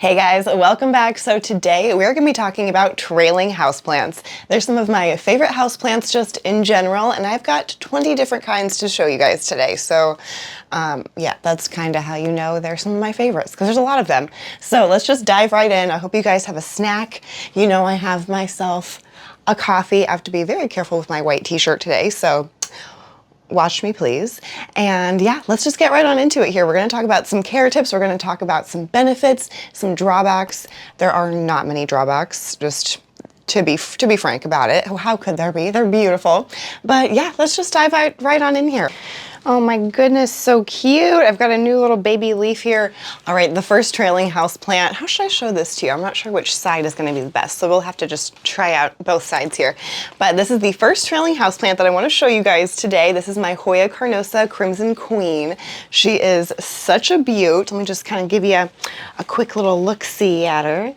Hey guys, welcome back. So today we're going to be talking about trailing houseplants. They're some of my favorite houseplants just in general, and I've got 20 different kinds to show you guys today. So yeah, that's kind of how you know they're some of my favorites, because there's a lot of them. So let's just dive right in. I hope you guys have a snack. You know, I have myself a coffee. I have to be very careful with my white t-shirt today, so watch me please. And yeah, let's just get right on into it here. We're going to talk about some care tips. We're going to talk about some benefits, some drawbacks. There are not many drawbacks, just to be frank about it. How could there be? They're beautiful. But yeah, let's just dive right on in here. Oh my goodness, so cute. I've got a new little baby leaf here. All right, the first trailing house plant. How should I show this to you? I'm not sure which side is going to be the best, so we'll have to just try out both sides here. But this is the first trailing house plant that I want to show you guys today. This is my Hoya carnosa Crimson Queen. She is such a beaut. Let me just kind of give you a quick little look-see at her.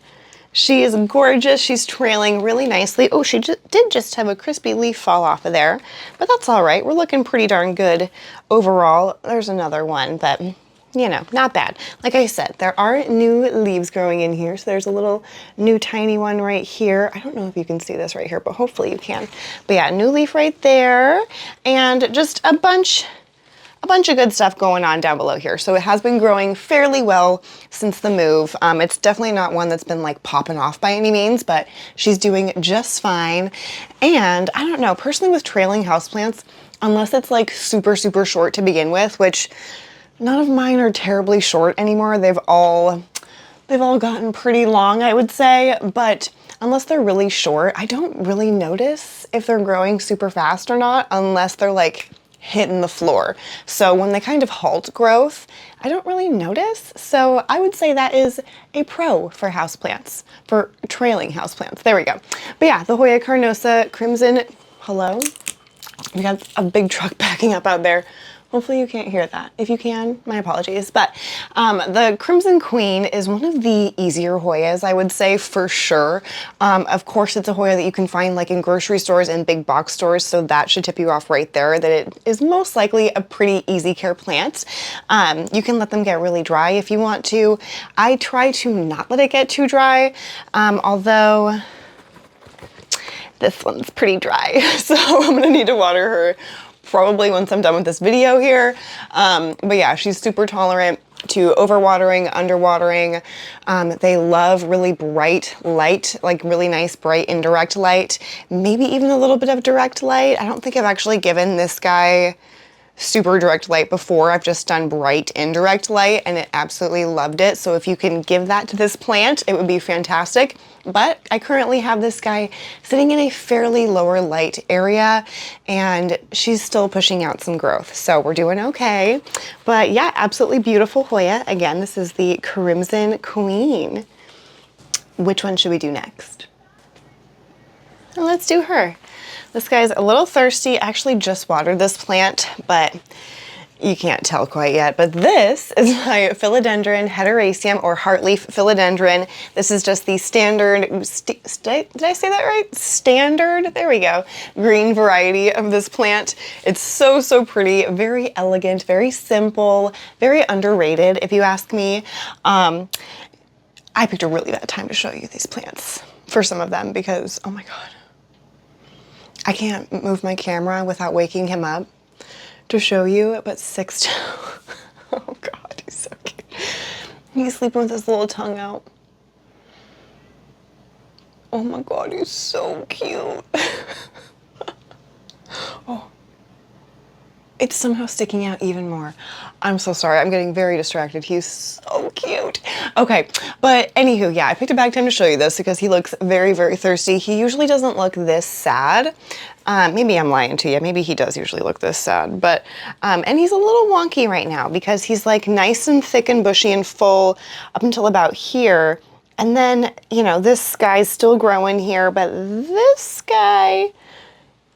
She is gorgeous. She's trailing really nicely. Oh, she did just have a crispy leaf fall off of there, but that's all right. We're looking pretty darn good overall. There's another one, but you know, not bad. Like I said, there are new leaves growing in here. So there's a little new tiny one right here. I don't know if you can see this right here, but hopefully you can. But yeah, new leaf right there, and just a bunch of good stuff going on down below here. So it has been growing fairly well since the move. It's definitely not one that's been like popping off by any means, but she's doing just fine. And I don't know, personally with trailing houseplants, unless it's like super short to begin with, which none of mine are terribly short anymore. They've all gotten pretty long, I would say, but unless they're really short, I don't really notice if they're growing super fast or not, unless they're like hitting the floor. So when they kind of halt growth, I don't really notice. So I would say that is a pro for houseplants, for trailing houseplants. There we go. But yeah, the Hoya carnosa Crimson, hello? We got a big truck backing up out there. Hopefully you can't hear that. If you can, my apologies. But the Crimson Queen is one of the easier Hoyas, I would say, for sure. Of course, it's a Hoya that you can find like in grocery stores and big box stores, so that should tip you off right there that it is most likely a pretty easy care plant. You can let them get really dry if you want to. I try to not let it get too dry, although this one's pretty dry, so I'm gonna need to water her probably once I'm done with this video here. But yeah, she's super tolerant to overwatering, underwatering. They love really bright light, like really nice, bright, indirect light, maybe even a little bit of direct light. I don't think I've actually given this guy super direct light before. I've just done bright indirect light and it absolutely loved it. So if you can give that to this plant, it would be fantastic. But I currently have this guy sitting in a fairly lower light area and she's still pushing out some growth. So we're doing okay. But yeah, absolutely beautiful Hoya. Again, this is the Crimson Queen. Which one should we do next? Well, let's do her. This guy's a little thirsty. I actually just watered this plant, but you can't tell quite yet. But this is my Philodendron Heteroecium or Heartleaf Philodendron. This is just the standard, did I say that right? Standard, there we go, green variety of this plant. It's so pretty, very elegant, very simple, very underrated if you ask me. I picked a really bad time to show you these plants for some of them because, oh my God. I can't move my camera without waking him up to show you, but 6'2". Oh God, he's so cute. He's sleeping with his little tongue out. Oh my God, he's so cute. Oh, it's somehow sticking out even more. I'm so sorry, I'm getting very distracted. He's so cute. Okay, but anywho, yeah, I picked a bad time to show you this because he looks very thirsty. He usually doesn't look this sad. Maybe I'm lying to you. Maybe he does usually look this sad, but, and he's a little wonky right now because he's like nice and thick and bushy and full up until about here. And then, you know, this guy's still growing here, but this guy,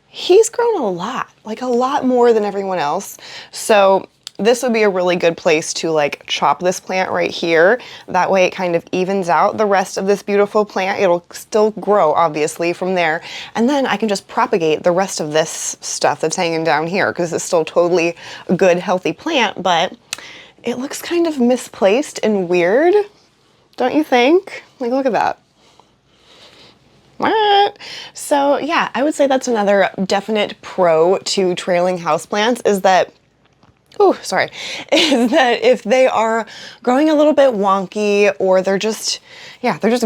he's grown a lot, like a lot more than everyone else. So this would be a really good place to like chop this plant right here. That way it kind of evens out the rest of this beautiful plant. It'll still grow obviously from there. And then I can just propagate the rest of this stuff that's hanging down here because it's still totally a good, healthy plant, but it looks kind of misplaced and weird Don't you think? Like, look at that. What? So yeah, I would say that's another definite pro to trailing houseplants is that is that if they are growing a little bit wonky or they're just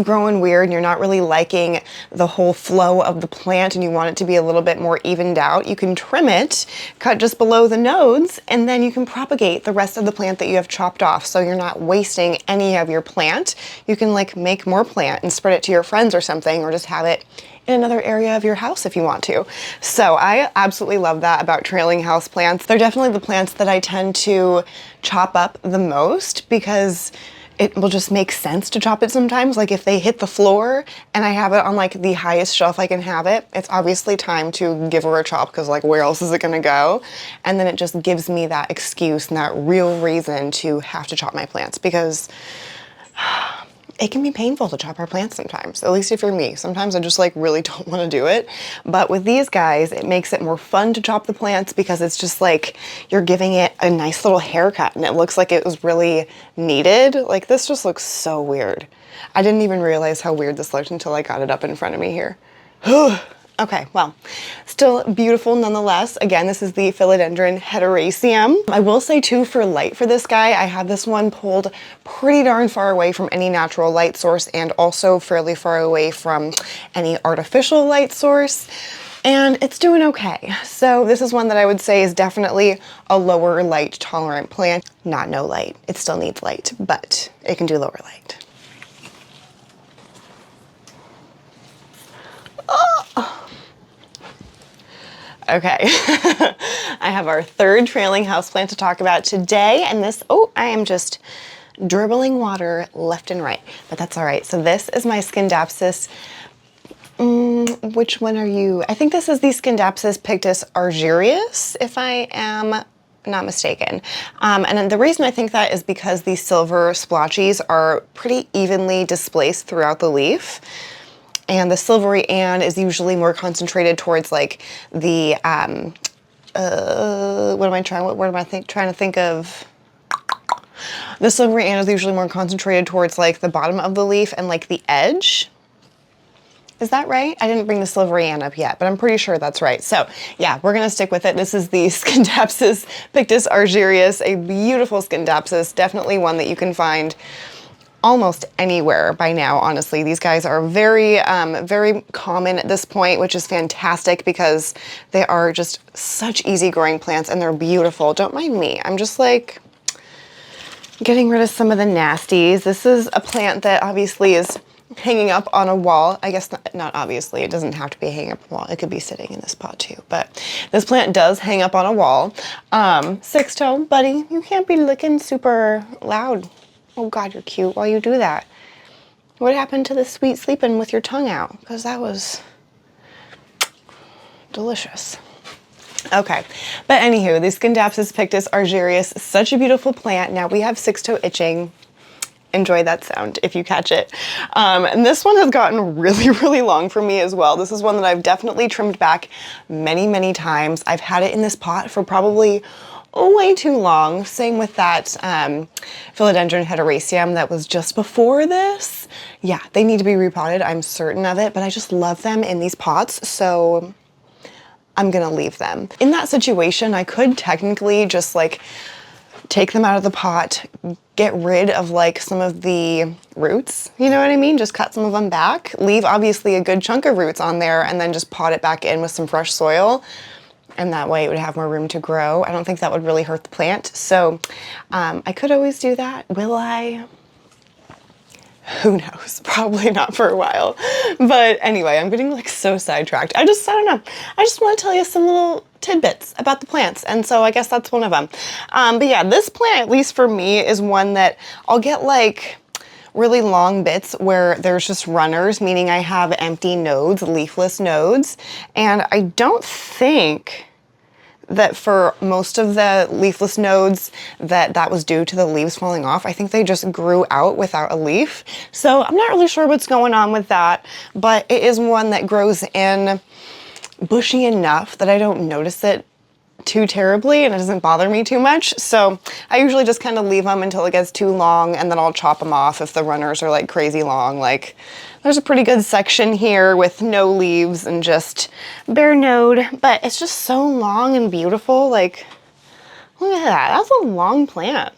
growing weird and you're not really liking the whole flow of the plant and you want it to be a little bit more evened out, you can trim it, cut just below the nodes, and then you can propagate the rest of the plant that you have chopped off so you're not wasting any of your plant. You can like make more plant and spread it to your friends or something, or just have it in another area of your house if you want to. So I absolutely love that about trailing house plants. They're definitely the plants that I tend to chop up the most because it will just make sense to chop it sometimes. Like if they hit the floor and I have it on like the highest shelf I can have it, it's obviously time to give her a chop because like where else is it gonna go? And then it just gives me that excuse and that real reason to have to chop my plants because it can be painful to chop our plants sometimes, at least if you're me. Sometimes I just like really don't want to do it. But with these guys, it makes it more fun to chop the plants because it's just like you're giving it a nice little haircut and it looks like it was really needed. Like this just looks so weird. I didn't even realize how weird this looked until I got it up in front of me here. Okay, well, still beautiful nonetheless. Again, this is the Philodendron Heteroecium. I will say too, for light for this guy, I have this one pulled pretty darn far away from any natural light source and also fairly far away from any artificial light source. And it's doing okay. So this is one that I would say is definitely a lower light tolerant plant. Not no light, it still needs light, but it can do lower light. Okay, I have our third trailing houseplant to talk about today, and this, I am just dribbling water left and right, but that's all right. So this is my Scindapsus. Which one are you? I think this is the Scindapsus pictus Argyraeus, if I am not mistaken. And the reason I think that is because the silver splotches are pretty evenly displaced throughout the leaf. And the Silvery Ann is usually more concentrated towards like the, trying to think of? The Silvery Ann is usually more concentrated towards like the bottom of the leaf and like the edge. Is that right? I didn't bring the Silvery Ann up yet, but I'm pretty sure that's right. So yeah, we're gonna stick with it. This is the Scindapsus pictus Argyraeus, a beautiful Scindapsus, definitely one that you can find almost anywhere by now, honestly. These guys are very, very common at this point, which is fantastic because they are just such easy growing plants and they're beautiful. Don't mind me. I'm just like getting rid of some of the nasties. This is a plant that obviously is hanging up on a wall. I guess not obviously, it doesn't have to be hanging up on a wall. It could be sitting in this pot too, but this plant does hang up on a wall. Six toe, buddy, you can't be looking super loud. Oh God, you're cute while you do that. What happened to the sweet sleeping with your tongue out? Because that was delicious. Okay, but anywho, the Scindapsus pictus Argyraeus, such a beautiful plant. Now we have six toe itching. Enjoy that sound if you catch it. And this one has gotten really, really long for me as well. This is one that I've definitely trimmed back many, many times. I've had it in this pot for probably way too long. Same with that Philodendron Heteroecium that was just before this. Yeah, they need to be repotted, I'm certain of it, but I just love them in these pots, so I'm gonna leave them. In that situation, I could technically just like take them out of the pot, get rid of like some of the roots, you know what I mean? Just cut some of them back, leave obviously a good chunk of roots on there, and then just pot it back in with some fresh soil. And that way it would have more room to grow. I don't think that would really hurt the plant. So I could always do that. Will I? Who knows? Probably not for a while. But anyway, I'm getting like so sidetracked. I don't know. I just want to tell you some little tidbits about the plants. And so I guess that's one of them. But yeah, this plant, at least for me, is one that I'll get like really long bits where there's just runners, meaning I have empty nodes, leafless nodes. And I don't think that for most of the leafless nodes that was due to the leaves falling off. I think they just grew out without a leaf. So I'm not really sure what's going on with that, but it is one that grows in bushy enough that I don't notice it too terribly and it doesn't bother me too much. So I usually just kind of leave them until it gets too long, and then I'll chop them off if the runners are like crazy long. Like there's a pretty good section here with no leaves and just bare node, but it's just so long and beautiful. Like, look at that, that's a long plant.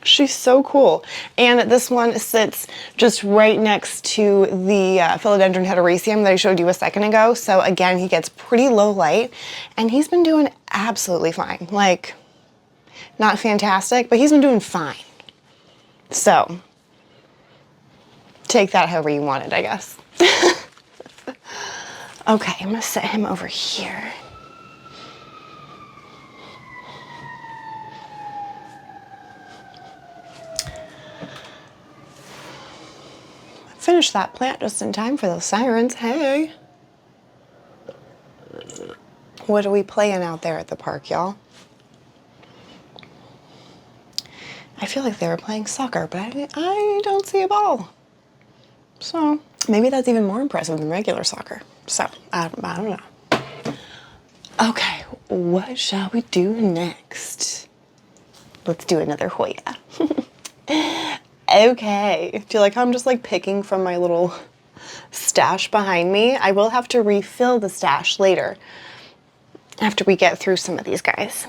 She's so cool. And this one sits just right next to the Philodendron heteraceum that I showed you a second ago. So again, he gets pretty low light and he's been doing absolutely fine. Like, not fantastic, but he's been doing fine. So take that however you want it, I guess. Okay, I'm gonna set him over here. Finish that plant just in time for those sirens. Hey. What are we playing out there at the park, y'all? I feel like they were playing soccer, but I don't see a ball. So maybe that's even more impressive than regular soccer. So I don't know. Okay, what shall we do next? Let's do another Hoya. Okay, feel like I'm just like picking from my little stash behind me. I will have to refill the stash later after we get through some of these guys.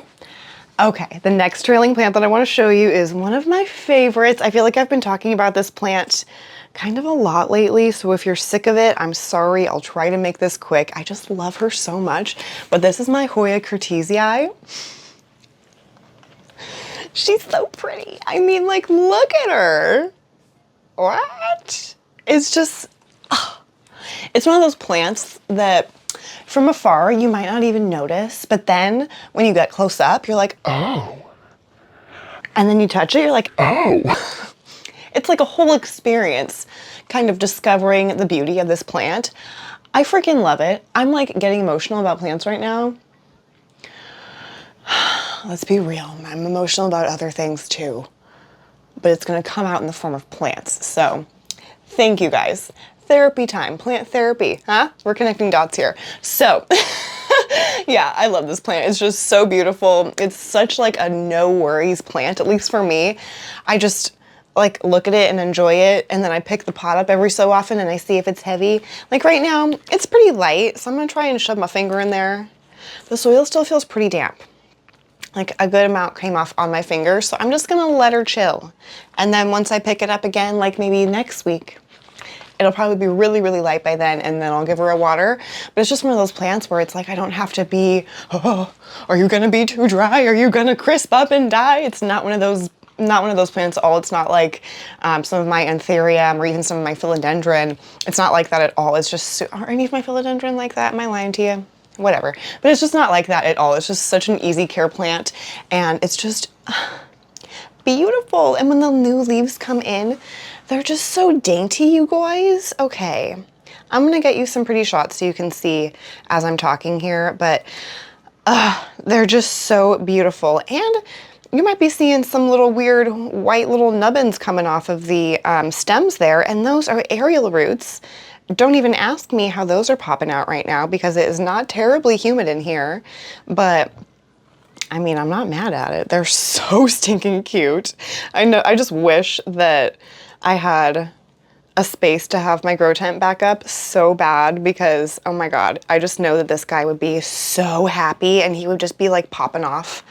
Okay, the next trailing plant that I want to show you is one of my favorites. I feel like I've been talking about this plant kind of a lot lately, so if you're sick of it, I'm sorry. I'll try to make this quick. I just love her so much. But this is my Hoya curtisii. She's so pretty. I mean, like, look at her. What? It's just, oh. It's one of those plants that from afar you might not even notice, but then when you get close up, you're like, oh. And then you touch it, you're like, oh. It's like a whole experience, kind of discovering the beauty of this plant. I freaking love it. I'm like getting emotional about plants right now. Let's be real, I'm emotional about other things too, but it's gonna come out in the form of plants. So thank you guys. Therapy time, plant therapy, huh? We're connecting dots here. So yeah, I love this plant. It's just so beautiful. It's such like a no worries plant, at least for me. I just like look at it and enjoy it, and then I pick the pot up every so often and I see if it's heavy. Like right now, it's pretty light, so I'm gonna try and shove my finger in there. The soil still feels pretty damp. Like a good amount came off on my finger, so I'm just gonna let her chill. And then once I pick it up again, like maybe next week, it'll probably be really, really light by then, and then I'll give her a water. But it's just one of those plants where it's like I don't have to be, oh, are you gonna be too dry? Are you gonna crisp up and die? It's not one of those plants at all. It's not like some of my Anthurium or even some of my Philodendron. It's not like that at all. It's just, are any of my Philodendron like that? Am I lying to you? Whatever, but it's just not like that at all. It's just such an easy care plant, and it's just beautiful. And when the new leaves come in, they're just so dainty, you guys. Okay, I'm gonna get you some pretty shots so you can see as I'm talking here, but they're just so beautiful. And you might be seeing some little weird white little nubbins coming off of the stems there, and those are aerial roots. Don't even ask me how those are popping out right now because it is not terribly humid in here, but I mean, I'm not mad at it. They're so stinking cute. I know, I just wish that I had a space to have my grow tent back up so bad because, oh my God, I just know that this guy would be so happy and he would just be like popping off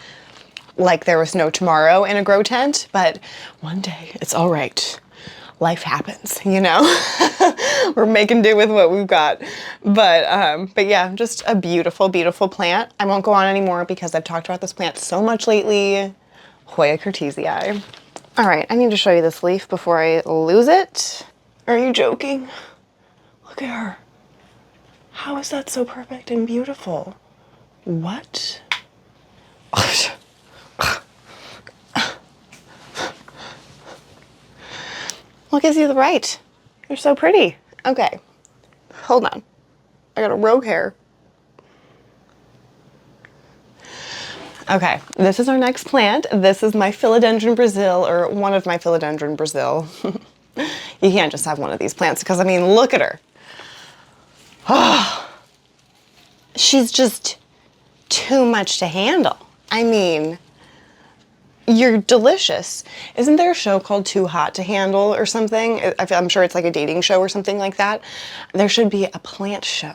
like there was no tomorrow in a grow tent, but one day it's all right. Life happens, you know? We're making do with what we've got. But yeah, just a beautiful, beautiful plant. I won't go on anymore because I've talked about this plant so much lately. Hoya curtisii. All right, I need to show you this leaf before I lose it. Are you joking? Look at her. How is that so perfect and beautiful? What? What gives you the right? You're so pretty. Okay, hold on. I got a rogue hair. Okay, this is our next plant. This is my Philodendron Brazil, or one of my Philodendron Brazil. You can't just have one of these plants because, I mean, look at her. Oh, she's just too much to handle. I mean, you're delicious. Isn't there a show called Too Hot to Handle or something? I'm sure it's like a dating show or something like that. There should be a plant show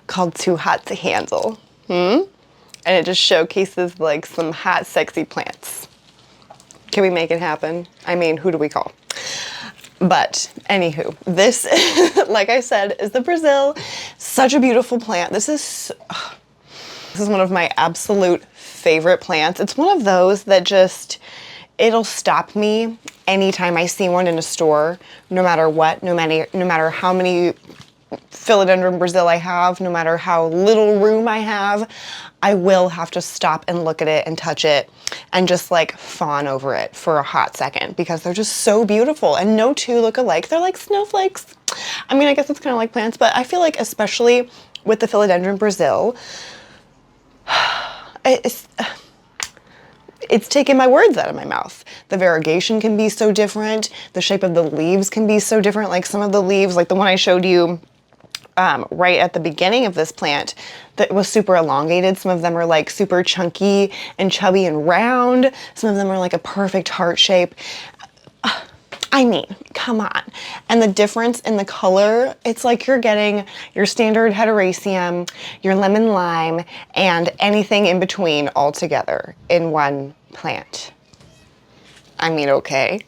called Too Hot to Handle. And it just showcases like some hot, sexy plants. Can we make it happen? I mean, who do we call? But anywho, this, like I said, is the Brazil. Such a beautiful plant. This is one of my absolute favorite plants. It's one of those that just, it'll stop me anytime I see one in a store, no matter what, no matter how many Philodendron Brazil I have, no matter how little room I have, I will have to stop and look at it and touch it and just like fawn over it for a hot second because they're just so beautiful, and no two look alike. They're like snowflakes. I mean, I guess it's kind of like plants, but I feel like especially with the Philodendron Brazil, it's taken my words out of my mouth. The variegation can be so different. The shape of the leaves can be so different. Like some of the leaves, like the one I showed you right at the beginning of this plant that was super elongated. Some of them are like super chunky and chubby and round. Some of them are like a perfect heart shape. I mean, come on. And the difference in the color, it's like you're getting your standard heteroecium, your lemon lime, and anything in between all together in one plant. I mean, okay.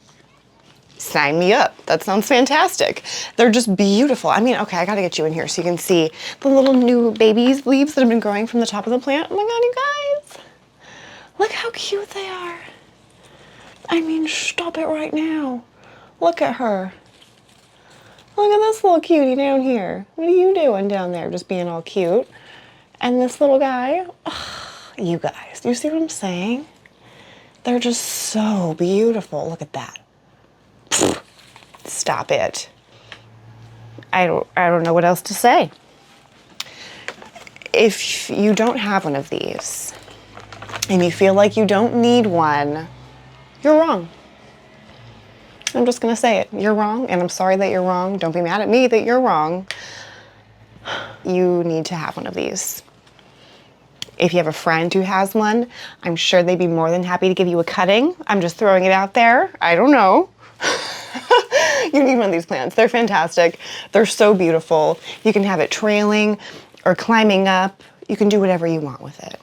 Sign me up. That sounds fantastic. They're just beautiful. I mean, okay, I gotta get you in here so you can see the little new babies leaves that have been growing from the top of the plant. Oh my God, you guys. Look how cute they are. I mean, stop it right now. Look at her. Look at this little cutie down here. What are you doing down there? Just being all cute. And this little guy, oh, you guys, do you see what I'm saying? They're just so beautiful. Look at that. Stop it. I don't know what else to say. If you don't have one of these and you feel like you don't need one, you're wrong. I'm just gonna say it. You're wrong, and I'm sorry that you're wrong. Don't be mad at me that you're wrong. You need to have one of these. If you have a friend who has one, I'm sure they'd be more than happy to give you a cutting. I'm just throwing it out there. I don't know. You need one of these plants. They're fantastic. They're so beautiful. You can have it trailing or climbing up. You can do whatever you want with it.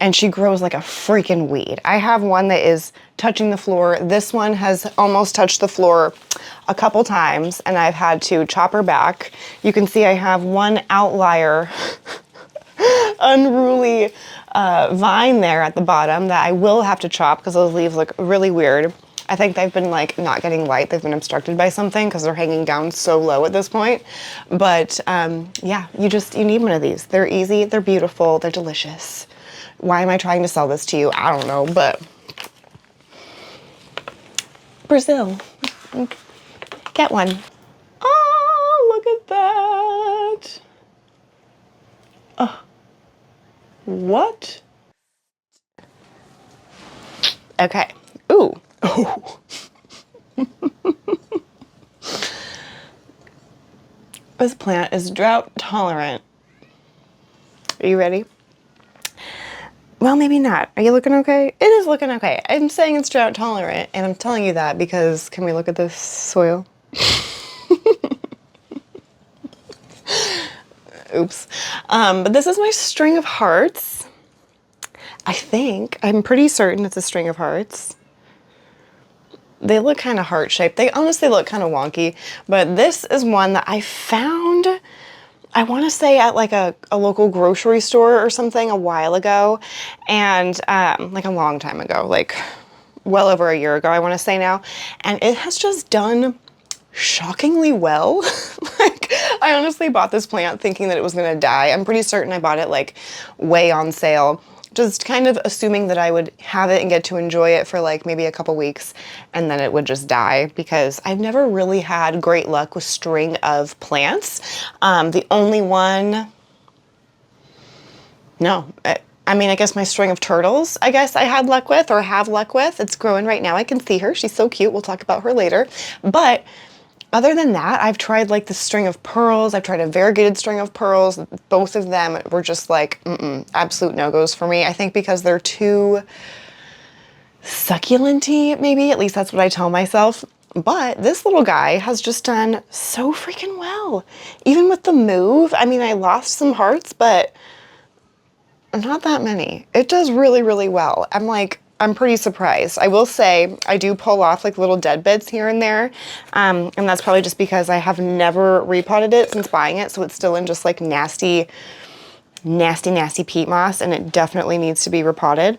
And she grows like a freaking weed. I have one that is touching the floor. This one has almost touched the floor a couple times, and I've had to chop her back. You can see I have one outlier unruly vine there at the bottom that I will have to chop because those leaves look really weird. I think they've been like not getting light. They've been obstructed by something because they're hanging down so low at this point. But yeah, you need one of these. They're easy, they're beautiful, they're delicious. Why am I trying to sell this to you? I don't know, but Brazil, get one. Oh, look at that. Oh, what? Okay. Ooh. Oh. This plant is drought tolerant. Are you ready? Well, maybe not. Are you looking okay? It is looking okay. I'm saying it's drought tolerant, and I'm telling you that because, can we look at this soil? Oops. But this is my string of hearts. I'm pretty certain it's a string of hearts. They look kind of heart-shaped. They honestly look kind of wonky, but this is one that I found, I want to say at like a local grocery store or something a while ago, and like a long time ago, like well over a year ago, I want to say now, and it has just done shockingly well. Like, I honestly bought this plant thinking that it was going to die. I'm pretty certain I bought it like way on sale, just kind of assuming that I would have it and get to enjoy it for like maybe a couple weeks and then it would just die, because I've never really had great luck with string of plants. The only one, no, I mean, I guess my string of turtles, I guess I had luck with, or have luck with. It's growing right now. I can see her. She's so cute. We'll talk about her later. But Other than that, I've tried like the string of pearls. I've tried a variegated string of pearls. Both of them were just like, absolute no-goes for me. I think because they're too succulent-y, maybe. At least that's what I tell myself. But this little guy has just done so freaking well. Even with the move, I mean, I lost some hearts, but not that many. It does really, really well. I'm pretty surprised. I will say I do pull off like little dead bits here and there. And that's probably just because I have never repotted it since buying it. So it's still in just like nasty, nasty, nasty peat moss, and it definitely needs to be repotted.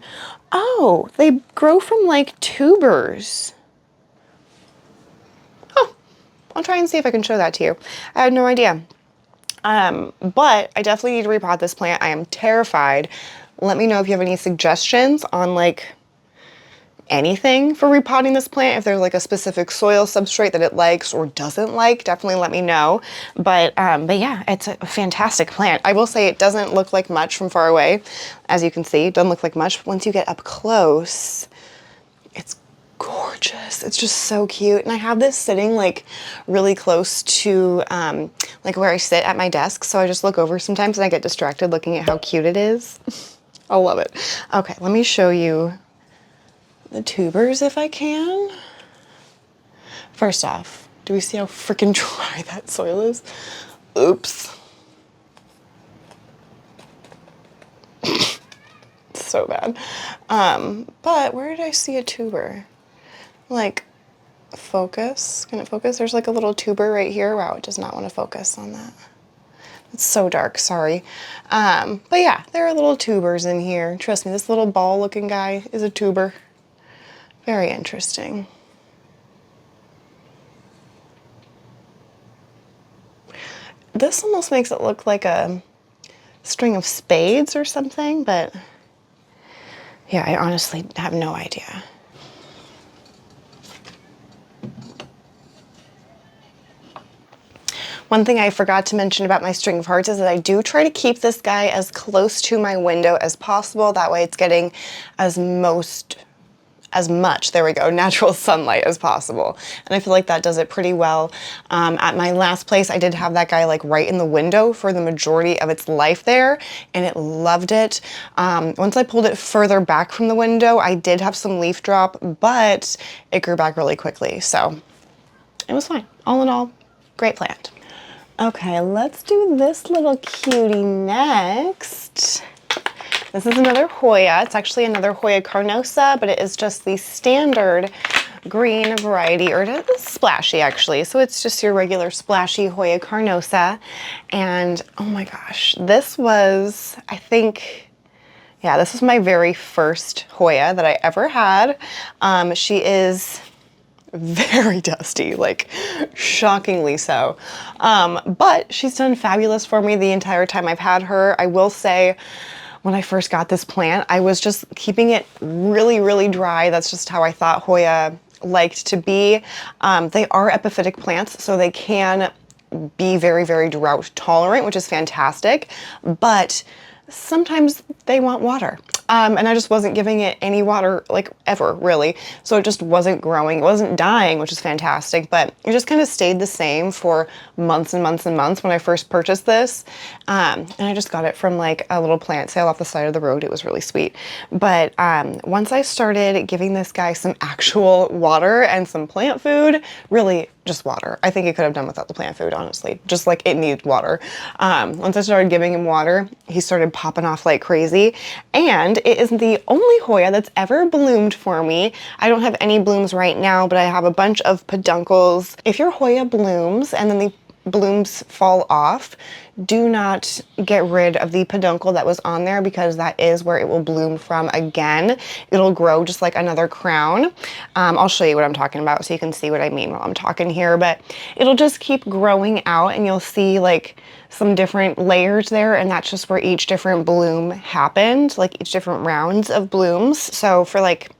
Oh, they grow from like tubers. Oh, I'll try and see if I can show that to you. I had no idea. But I definitely need to repot this plant. I am terrified. Let me know if you have any suggestions on like anything for repotting this plant. If there's like a specific soil substrate that it likes or doesn't like, definitely let me know. But yeah, it's a fantastic plant. I will say it doesn't look like much from far away. As you can see, it doesn't look like much. Once you get up close, it's gorgeous. It's just so cute. And I have this sitting like really close to like where I sit at my desk. So I just look over sometimes and I get distracted looking at how cute it is. I love it. Okay, let me show you the tubers if I can. First off, do we see how freaking dry that soil is? Oops. So bad. But where did I see a tuber? Like, focus. Can it focus? There's like a little tuber right here. Wow, it does not want to focus on that. It's so dark, sorry. But yeah, there are little tubers in here. Trust me, this little ball looking guy is a tuber. Very interesting. This almost makes it look like a string of spades or something, but yeah, I honestly have no idea. One thing I forgot to mention about my string of hearts is that I do try to keep this guy as close to my window as possible. That way it's getting as much, there we go, natural sunlight as possible. And I feel like that does it pretty well. At my last place, I did have that guy like right in the window for the majority of its life there, and it loved it. Once I pulled it further back from the window, I did have some leaf drop, but it grew back really quickly. So it was fine. All in all, great plant. Okay, let's do this little cutie next. This is another Hoya. It's actually another Hoya carnosa, but it is just the standard green variety, or it is splashy actually. So it's just your regular splashy Hoya carnosa. And oh my gosh, this was, I think, yeah, this was my very first Hoya that I ever had. She is very dusty, like shockingly so. But she's done fabulous for me the entire time I've had her. I will say, when I first got this plant, I was just keeping it really, really dry. That's just how I thought Hoya liked to be. They are epiphytic plants, so they can be very, very drought tolerant, which is fantastic, but sometimes they want water. And I just wasn't giving it any water, like ever, really. So it just wasn't growing. It wasn't dying, which is fantastic, but it just kind of stayed the same for months and months and months when I first purchased this. And I just got it from like a little plant sale off the side of the road. It was really sweet. But once I started giving this guy some actual water and some plant food, really just water. I think he could have done without the plant food, honestly. Just like it needed water. Once I started giving him water, he started popping off like crazy. And it is the only Hoya that's ever bloomed for me. I don't have any blooms right now, but I have a bunch of peduncles. If your Hoya blooms and then the blooms fall off, do not get rid of the peduncle that was on there, because that is where it will bloom from again. It'll grow just like another crown. I'll show you what I'm talking about so you can see what I mean while I'm talking here, but it'll just keep growing out and you'll see like some different layers there, and that's just where each different bloom happened, like each different rounds of blooms. So for like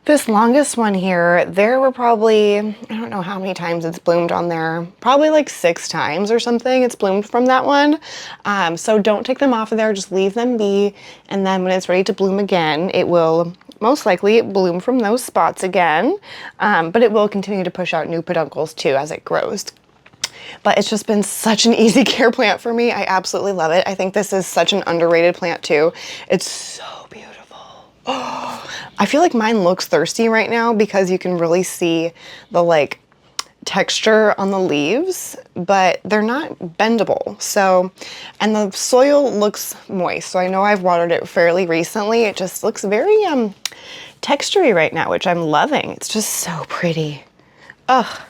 this longest one here, there were probably, I don't know how many times it's bloomed on there, probably like 6 times or something it's bloomed from that one. So don't take them off of there, just leave them be, and then when it's ready to bloom again, it will most likely bloom from those spots again, but it will continue to push out new peduncles too as it grows. But it's just been such an easy care plant for me. I absolutely love it. I think this is such an underrated plant too. It's so beautiful. Oh, I feel like mine looks thirsty right now because you can really see the like texture on the leaves, but they're not bendable. So, and the soil looks moist. So I know I've watered it fairly recently. It just looks very textury right now, which I'm loving. It's just so pretty. Ugh.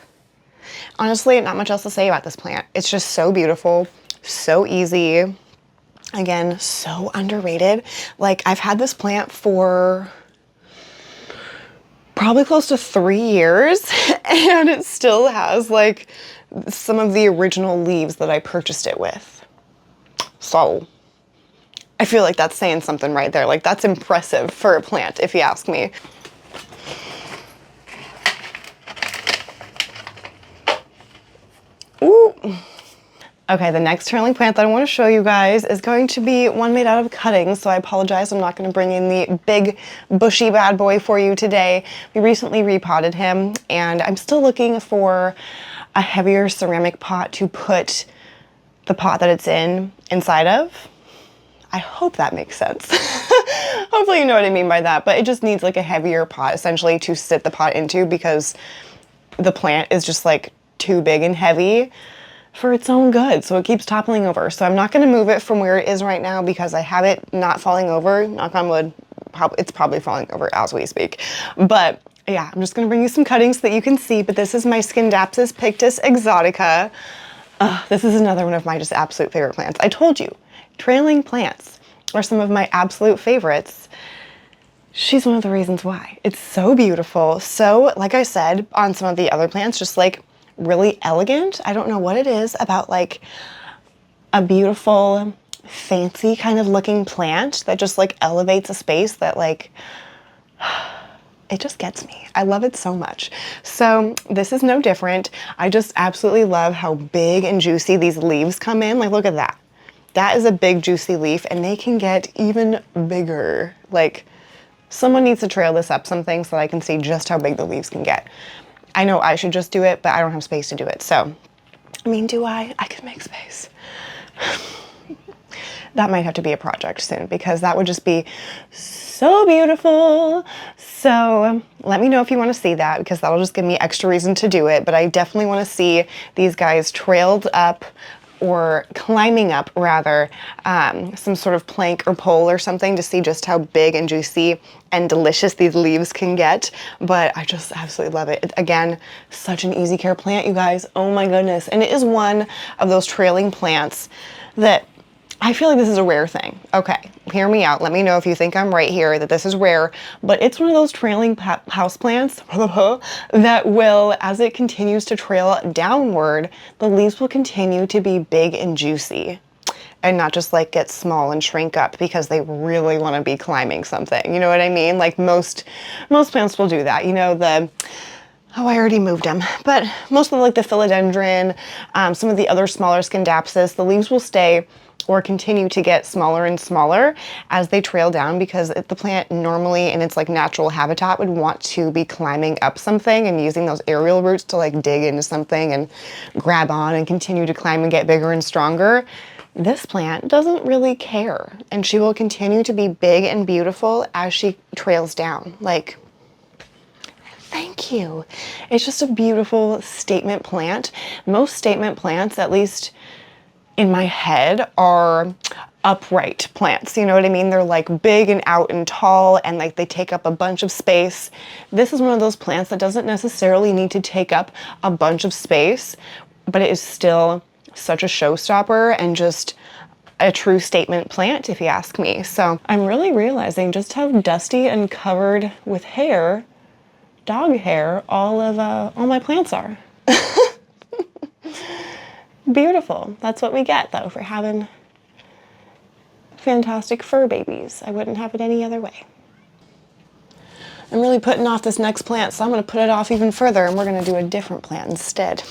Honestly, not much else to say about this plant. It's just so beautiful, so easy. Again, so underrated. Like, I've had this plant for probably close to 3 years, and it still has like some of the original leaves that I purchased it with. So I feel like that's saying something right there. Like, that's impressive for a plant, if you ask me. Ooh. Okay, the next trailing plant that I want to show you guys is going to be one made out of cuttings, so I apologize, I'm not going to bring in the big bushy bad boy for you today. We recently repotted him, and I'm still looking for a heavier ceramic pot to put the pot that it's inside of. I hope that makes sense. Hopefully you know what I mean by that, but it just needs like a heavier pot essentially to sit the pot into because the plant is just like too big and heavy for its own good, so it keeps toppling over. So I'm not going to move it from where it is right now because I have it not falling over. Knock on wood, it's probably falling over as we speak. But yeah, I'm just going to bring you some cuttings so that you can see, but this is my Scindapsus pictus Exotica. This is another one of my just absolute favorite plants. I told you, trailing plants are some of my absolute favorites. She's one of the reasons why. It's so beautiful. So, like I said, on some of the other plants, just like really elegant. I don't know what it is about like a beautiful, fancy kind of looking plant that just like elevates a space that like, it just gets me. I love it so much. So this is no different. I just absolutely love how big and juicy these leaves come in. Like, look at that. That is a big juicy leaf, and they can get even bigger. Like, someone needs to trail this up something so that I can see just how big the leaves can get. I know I should just do it, but I don't have space to do it. So, I mean, do I? I could make space. That might have to be a project soon because that would just be so beautiful. So let me know if you want to see that because that'll just give me extra reason to do it. But I definitely want to see these guys trailed up or climbing up rather, some sort of plank or pole or something to see just how big and juicy and delicious these leaves can get. But I just absolutely love it. Again, such an easy care plant, you guys. Oh my goodness. And it is one of those trailing plants that I feel like this is a rare thing. Okay, hear me out. Let me know if you think I'm right here, that this is rare, but it's one of those trailing houseplants that will, as it continues to trail downward, the leaves will continue to be big and juicy and not just like get small and shrink up because they really want to be climbing something. You know what I mean? Like most plants will do that. You know, oh, I already moved them, but most of like the philodendron, some of the other smaller Scindapsus, the leaves will stay or continue to get smaller and smaller as they trail down because the plant normally in its like natural habitat would want to be climbing up something and using those aerial roots to like dig into something and grab on and continue to climb and get bigger and stronger. This plant doesn't really care, and she will continue to be big and beautiful as she trails down. Like, thank you. It's just a beautiful statement plant. Most statement plants, at least in my head, are upright plants. You know what I mean? They're like big and out and tall and like they take up a bunch of space. This is one of those plants that doesn't necessarily need to take up a bunch of space, but it is still such a showstopper and just a true statement plant, if you ask me. So I'm really realizing just how dusty and covered with hair, dog hair, all my plants are. Beautiful. That's what we get though for having fantastic fur babies. I wouldn't have it any other way. I'm really putting off this next plant, so I'm going to put it off even further and we're going to do a different plant instead.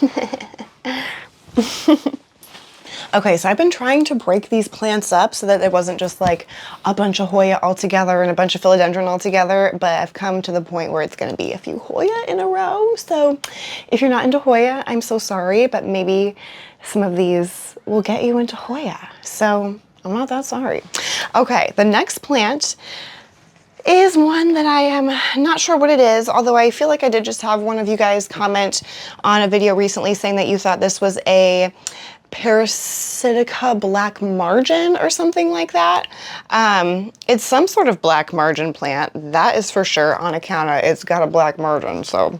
Okay, so I've been trying to break these plants up so that it wasn't just like a bunch of Hoya all together and a bunch of philodendron all together, but I've come to the point where it's gonna be a few Hoya in a row. So if you're not into Hoya, I'm so sorry, but maybe some of these will get you into Hoya. So I'm not that sorry. Okay, the next plant is one that I am not sure what it is, although I feel like I did just have one of you guys comment on a video recently saying that you thought this was a Parasitica black margin or something like that. It's some sort of black margin plant, that is for sure, on account of it's got a black margin, so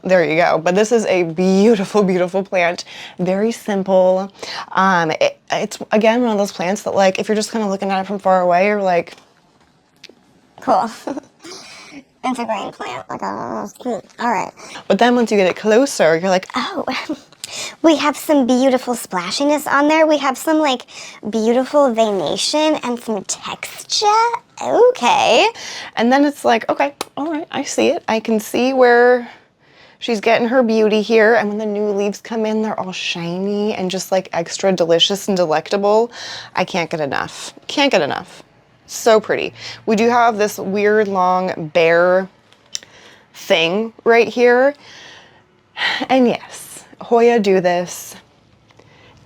there you go. But this is a beautiful, beautiful plant, very simple. It's again one of those plants that, like, if you're just kind of looking at it from far away, you're like, cool. It's a green plant, like, oh, cool. All right. But then once you get it closer, you're like, oh. We have some beautiful splashiness on there. We have some like beautiful veination and some texture. Okay. And then it's like, okay, all right, I see it. I can see where she's getting her beauty here. And when the new leaves come in, they're all shiny and just like extra delicious and delectable. I can't get enough. Can't get enough. So pretty. We do have this weird long bare thing right here. And yes, Hoya do this.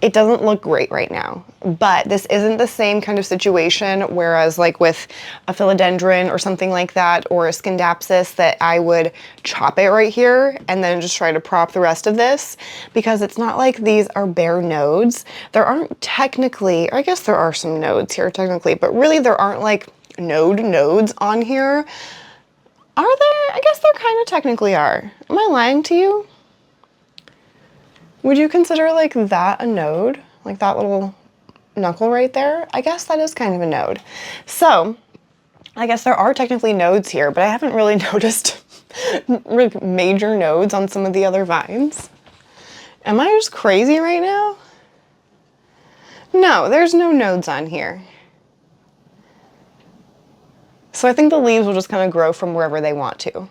It doesn't look great right now, but this isn't the same kind of situation, whereas like with a philodendron or something like that, or a Scindapsus, that I would chop it right here and then just try to prop the rest of this, because it's not like these are bare nodes. There aren't technically, or I guess there are some nodes here technically, but really there aren't like nodes on here. Are there? I guess there kind of technically are. Am I lying to you? Would you consider like that a node? Like that little knuckle right there? I guess that is kind of a node. So I guess there are technically nodes here, but I haven't really noticed major nodes on some of the other vines. Am I just crazy right now? No, there's no nodes on here. So I think the leaves will just kind of grow from wherever they want to.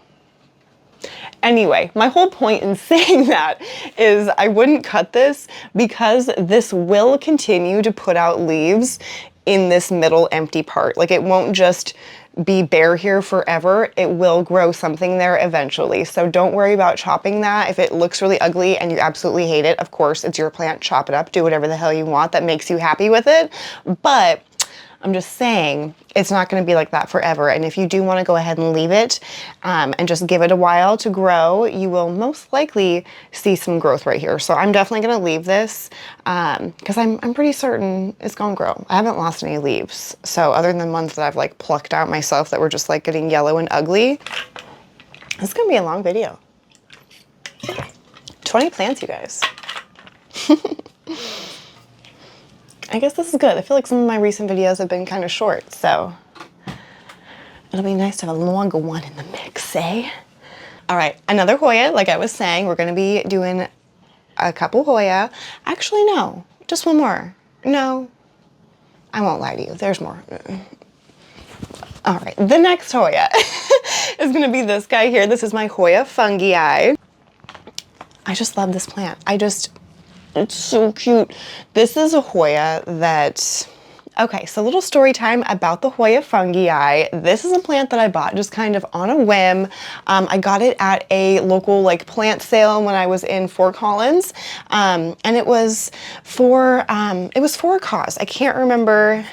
Anyway, my whole point in saying that is I wouldn't cut this, because this will continue to put out leaves in this middle empty part. Like, it won't just be bare here forever. It will grow something there eventually. So don't worry about chopping that. If it looks really ugly and you absolutely hate it, of course, it's your plant. Chop it up, do whatever the hell you want that makes you happy with it. But I'm just saying it's not going to be like that forever. And if you do want to go ahead and leave it and just give it a while to grow, you will most likely see some growth right here. So I'm definitely going to leave this because I'm pretty certain it's going to grow. I haven't lost any leaves. So other than ones that I've like plucked out myself that were just like getting yellow and ugly, this is going to be a long video. 20 plants, you guys. I guess this is good. I feel like some of my recent videos have been kind of short, so it'll be nice to have a longer one in the mix, eh? All right, another Hoya. Like I was saying, we're gonna be doing a couple Hoya. Actually, no, just one more. No, I won't lie to you, there's more. All right, the next Hoya is gonna be this guy here. This is my Hoya fungii. I just love this plant. It's so cute. This is a Hoya that, okay, so a little story time about the Hoya fungii. This is a plant that I bought just kind of on a whim. I got it at a local like plant sale when I was in Fort Collins. And it was for a cause. I can't remember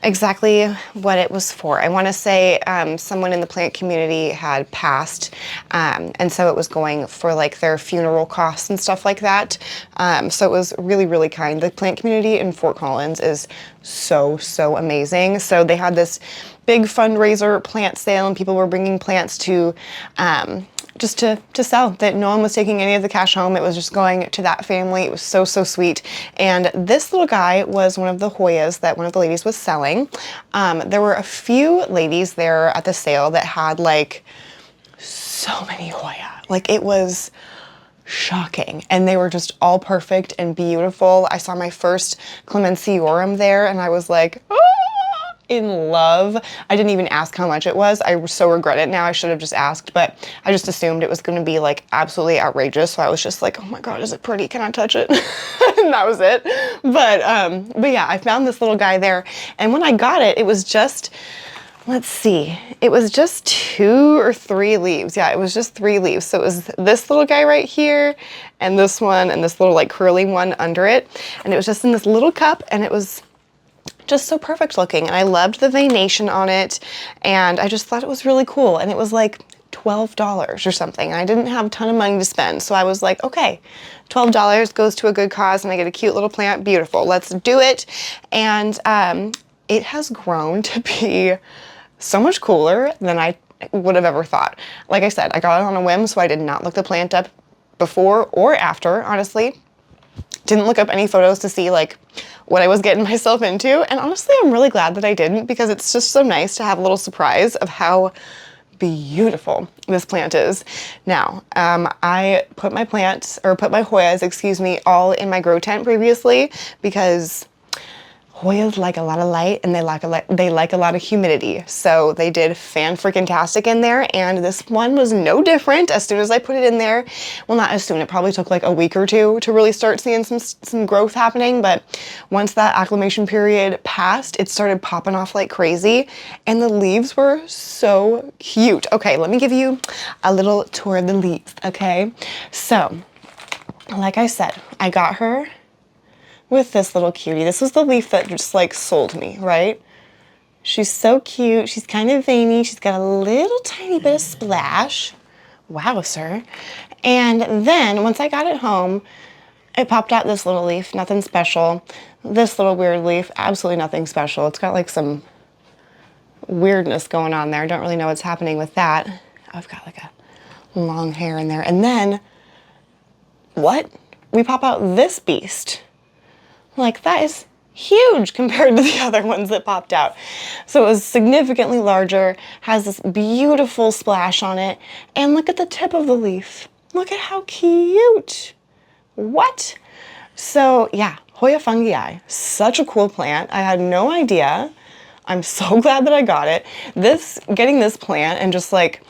exactly what it was for. I want to say someone in the plant community had passed, and so it was going for like their funeral costs and stuff like that. So it was really, really kind. The plant community in Fort Collins is so amazing. So they had this big fundraiser plant sale, and people were bringing plants to just to sell, that no one was taking any of the cash home. It was just going to that family. It was so sweet. And this little guy was one of the Hoyas that one of the ladies was selling. There were a few ladies there at the sale that had like so many Hoya. Like, it was shocking, and they were just all perfect and beautiful. I saw my first Clemensiorum there and I was like, ah! in love. I didn't even ask how much it was. I so regret it now. I should have just asked, but I just assumed it was going to be like absolutely outrageous. So I was just like, oh my God, is it pretty? Can I touch it? And that was it. But yeah, I found this little guy there. And when I got it, it was just, let's see, it was just 2 or 3 leaves. Yeah, it was just 3 leaves. So it was this little guy right here and this one and this little like curly one under it. And it was just in this little cup and it was just so perfect looking. And I loved the veination on it. And I just thought it was really cool. And it was like $12 or something. I didn't have a ton of money to spend. So I was like, okay, $12 goes to a good cause and I get a cute little plant. Beautiful. Let's do it. And it has grown to be so much cooler than I would have ever thought. Like I said, I got it on a whim, so I did not look the plant up before or after, honestly. Didn't look up any photos to see like what I was getting myself into. And honestly, I'm really glad that I didn't, because it's just so nice to have a little surprise of how beautiful this plant is. Now, I put my plants, or put my Hoyas, excuse me, all in my grow tent previously, because Hoyas like a lot of light and they like a lot of humidity. So they did fan-freaking-tastic in there, and this one was no different. As soon as I put it in there, well, not as soon, it probably took like a week or two to really start seeing some growth happening, but once that acclimation period passed, it started popping off like crazy, and the leaves were so cute. Okay, let me give you a little tour of the leaves, okay? So, like I said, I got her with this little cutie. This was the leaf that just like sold me, right? She's so cute. She's kind of veiny. She's got a little tiny bit of splash. Wow, sir. And then once I got it home, it popped out this little leaf, nothing special. This little weird leaf, absolutely nothing special. It's got like some weirdness going on there. I don't really know what's happening with that. Oh, I've got like a long hair in there. And then, what? We pop out this beast. Like, that is huge compared to the other ones that popped out. So it was significantly larger, has this beautiful splash on it, and look at the tip of the leaf. Look at how cute. What? So yeah, Hoya fungii, such a cool plant. I had no idea. I'm so glad that I got it. Getting this plant and just like,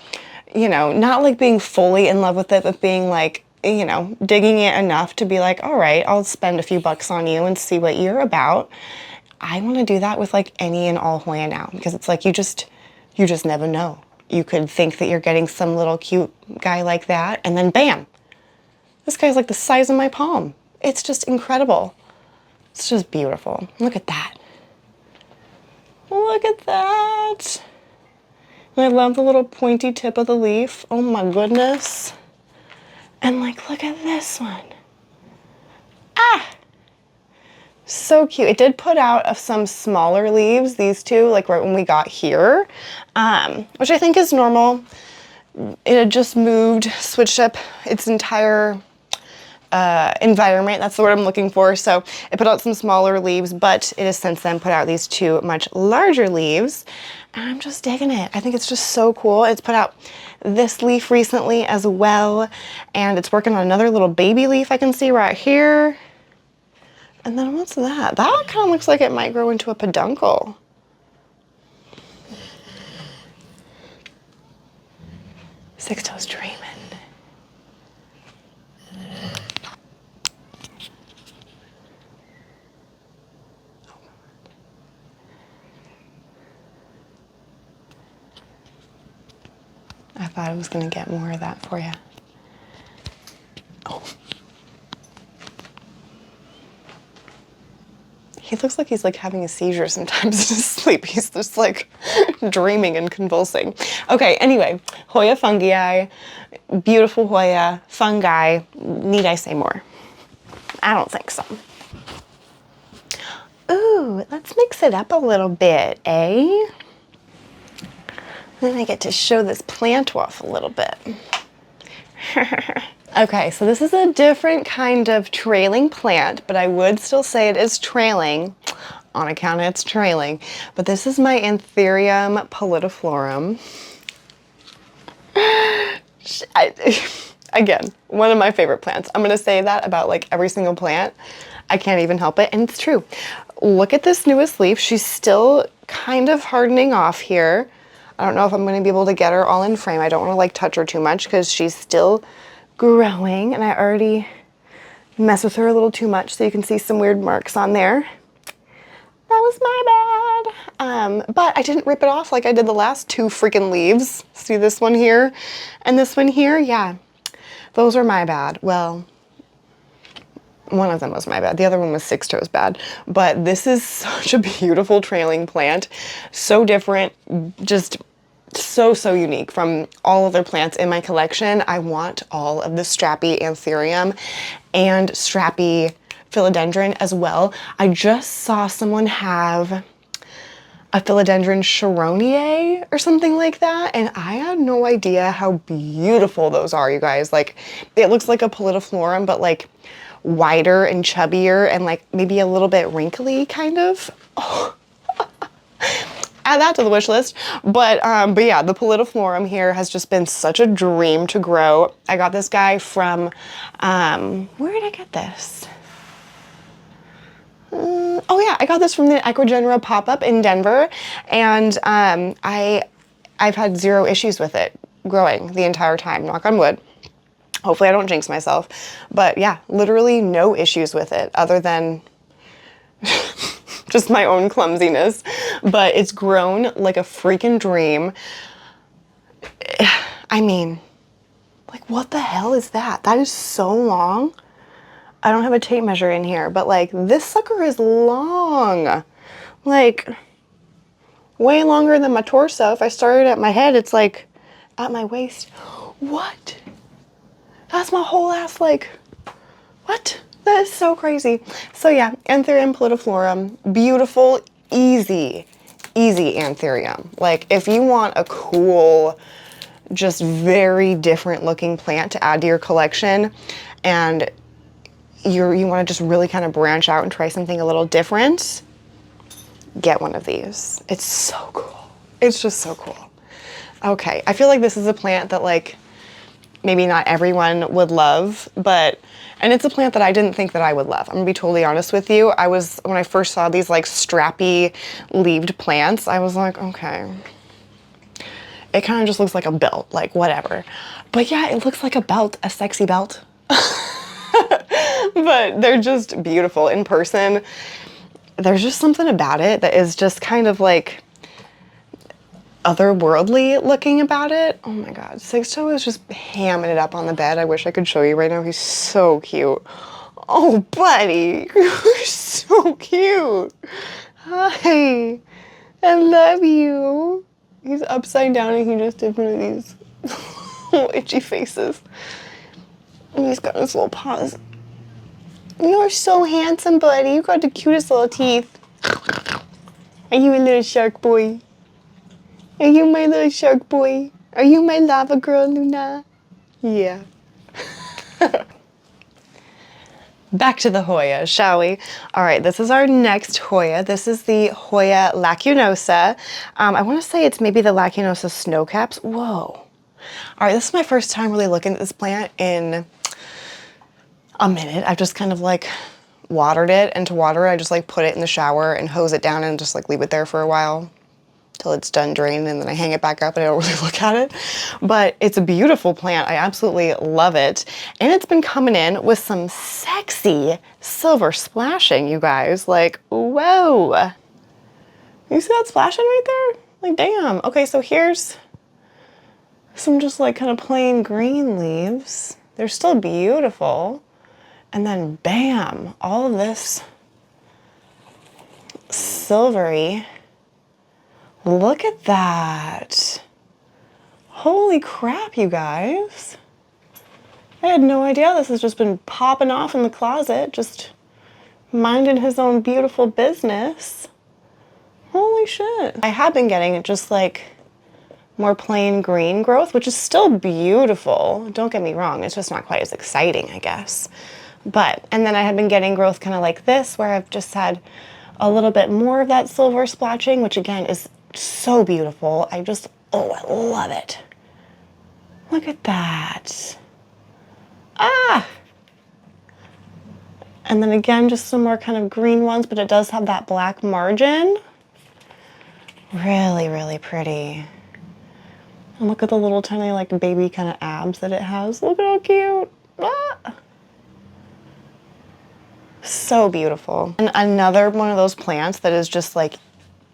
you know, not like being fully in love with it, but being like, you know, digging it enough to be like, all right, I'll spend a few bucks on you and see what you're about. I want to do that with like any and all Hoya now, because it's like you just never know. You could think that you're getting some little cute guy like that, and then bam, this guy's like the size of my palm. It's just incredible. It's just beautiful. Look at that. Look at that. And I love the little pointy tip of the leaf. Oh my goodness. And like, look at this one. Ah, so cute. It did put out some smaller leaves, these two, like right when we got here, which I think is normal. It had just moved, switched up its entire environment. That's the word I'm looking for. So it put out some smaller leaves, but it has since then put out these 2 much larger leaves. And I'm just digging it. I think it's just so cool. It's put out this leaf recently as well, and it's working on another little baby leaf I can see right here. And then what's that? That kind of looks like it might grow into a peduncle. Six Toes dreaming. I thought I was going to get more of that for you. Oh. He looks like he's like having a seizure sometimes in his sleep. He's just like dreaming and convulsing. Okay, anyway, Hoya fungii, beautiful Hoya, fungi. Need I say more? I don't think so. Ooh, let's mix it up a little bit, eh? Then I get to show this plant off a little bit. Okay, so this is a different kind of trailing plant, but I would still say it is trailing on account of its trailing. But this is my Anthurium politiflorum. Again, one of my favorite plants. I'm gonna say that about like every single plant. I can't even help it, and it's true. Look at this newest leaf. She's still kind of hardening off here. I don't know if I'm going to be able to get her all in frame. I don't want to like touch her too much because she's still growing and I already mess with her a little too much, so you can see some weird marks on there. That was my bad. But I didn't rip it off like I did the last 2 freaking leaves. See this one here and this one here? Yeah, those are my bad. Well, one of them was my bad. The other one was Six Toes bad. But this is such a beautiful trailing plant. So different, just so unique from all other plants in my collection. I want all of the strappy Anthurium and strappy Philodendron as well. I just saw someone have a Philodendron Charonier or something like that, and I had no idea how beautiful those are, you guys. Like, it looks like a politiflorum, but like wider and chubbier and like maybe a little bit wrinkly kind of. Oh. Add that to the wish list. But yeah, the politiflorum here has just been such a dream to grow. I got this guy from, where did I get this? Oh yeah, I got this from the Equigenera pop-up in Denver, and I've had 0 issues with it growing the entire time, knock on wood. Hopefully I don't jinx myself. But yeah, literally no issues with it other than just my own clumsiness. But it's grown like a freaking dream. I mean, like, what the hell is that? That is so long. I don't have a tape measure in here, but like, this sucker is long. Like, way longer than my torso. If I started at my head, it's like at my waist. What? That's my whole ass, like, what? That is so crazy. So yeah, Anthurium politiflorum, beautiful, easy Anthurium. Like, if you want a cool, just very different looking plant to add to your collection, and you want to just really kind of branch out and try something a little different, get one of these. It's so cool. It's just so cool. Okay, I feel like this is a plant that like maybe not everyone would love, and it's a plant that I didn't think that I would love. I'm gonna be totally honest with you. When I first saw these like strappy leaved plants, I was like, okay, it kind of just looks like a belt, like whatever. But yeah, it looks like a belt, a sexy belt. But they're just beautiful in person. There's just something about it that is just kind of like otherworldly looking about it. Oh my God, Six Toe is just hamming it up on the bed. I wish I could show you right now. He's so cute. Oh, buddy, you're so cute. Hi, I love you. He's upside down and he just did one of these little itchy faces. And he's got his little paws. You're so handsome, buddy. You got the cutest little teeth. Are you a little shark boy? Are you my little shark boy? Are you my lava girl, Luna? Yeah. Back to the Hoya, shall we? All right, this is our next Hoya. This is the Hoya lacunosa. I want to say it's maybe the lacunosa snowcaps. Whoa. All right, this is my first time really looking at this plant in a minute. I've just kind of like watered it, and to water it, I just like put it in the shower and hose it down and just like leave it there for a while till it's done draining, and then I hang it back up and I don't really look at it. But it's a beautiful plant. I absolutely love it. And it's been coming in with some sexy silver splashing, you guys. Like, whoa. You see that splashing right there? Like, damn. Okay, so here's some just like kind of plain green leaves. They're still beautiful. And then bam, all of this silvery. Look at that. Holy crap, you guys. I had no idea this has just been popping off in the closet, just minding his own beautiful business. Holy shit. I have been getting just like more plain green growth, which is still beautiful. Don't get me wrong, it's just not quite as exciting, I guess. And then I have been getting growth kind of like this, where I've just had a little bit more of that silver splotching, which again is so beautiful. I love it. Look at that. Ah! And then again, just some more kind of green ones, but it does have that black margin. Really, really pretty. And look at the little tiny like baby kind of abs that it has. Look at how cute. Ah. So beautiful. And another one of those plants that is just like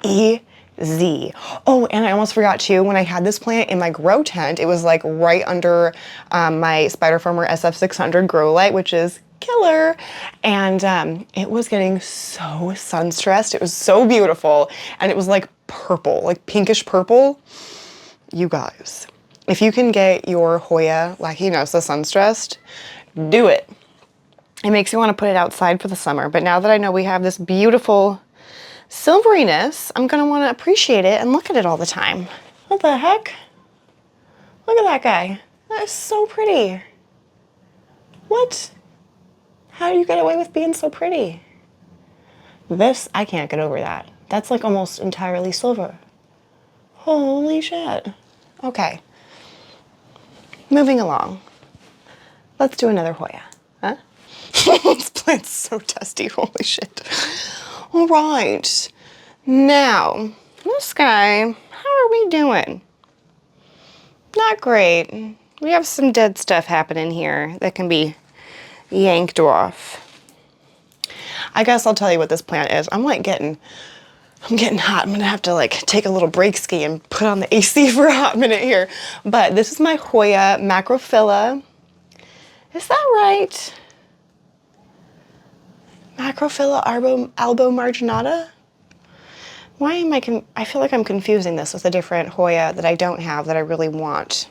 easy. Oh, and I almost forgot too, when I had this plant in my grow tent, it was like right under my Spider Farmer SF600 grow light, which is killer. And it was getting so sun stressed. It was so beautiful. And it was like purple, like pinkish purple. You guys, if you can get your Hoya lacunosa sun stressed, do it. It makes you want to put it outside for the summer. But now that I know we have this beautiful silveriness, I'm going to want to appreciate it and look at it all the time. What the heck? Look at that guy. That is so pretty. What? How do you get away with being so pretty? This, I can't get over that. That's like almost entirely silver. Holy shit. Okay. Moving along. Let's do another Hoya. Huh? This plant's so dusty. Holy shit. All right. Now, this guy, how are we doing? Not great. We have some dead stuff happening here that can be yanked off. I guess I'll tell you what this plant is. I'm getting hot. I'm gonna have to like take a little break ski and put on the AC for a hot minute here. But this is my Hoya macrophylla. Is that right? Macrophylla albo marginata? Why am I feel like I'm confusing this with a different Hoya that I don't have that I really want.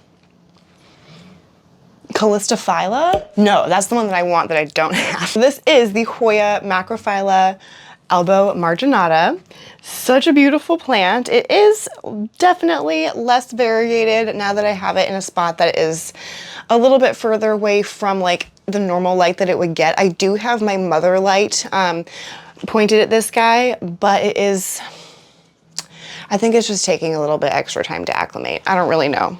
Calistophylla? No, that's the one that I want that I don't have. This is the Hoya Macrophylla albo marginata. Such a beautiful plant. It is definitely less variegated now that I have it in a spot that is a little bit further away from like the normal light that it would get. I do have my mother light pointed at this guy, but it is, I think it's just taking a little bit extra time to acclimate. I don't really know.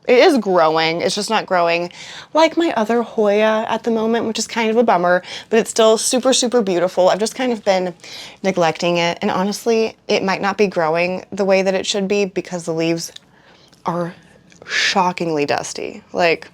It is growing, it's just not growing like my other Hoya at the moment, which is kind of a bummer, but it's still super, super beautiful. I've just kind of been neglecting it, and honestly, it might not be growing the way that it should be because the leaves are shockingly dusty. Like,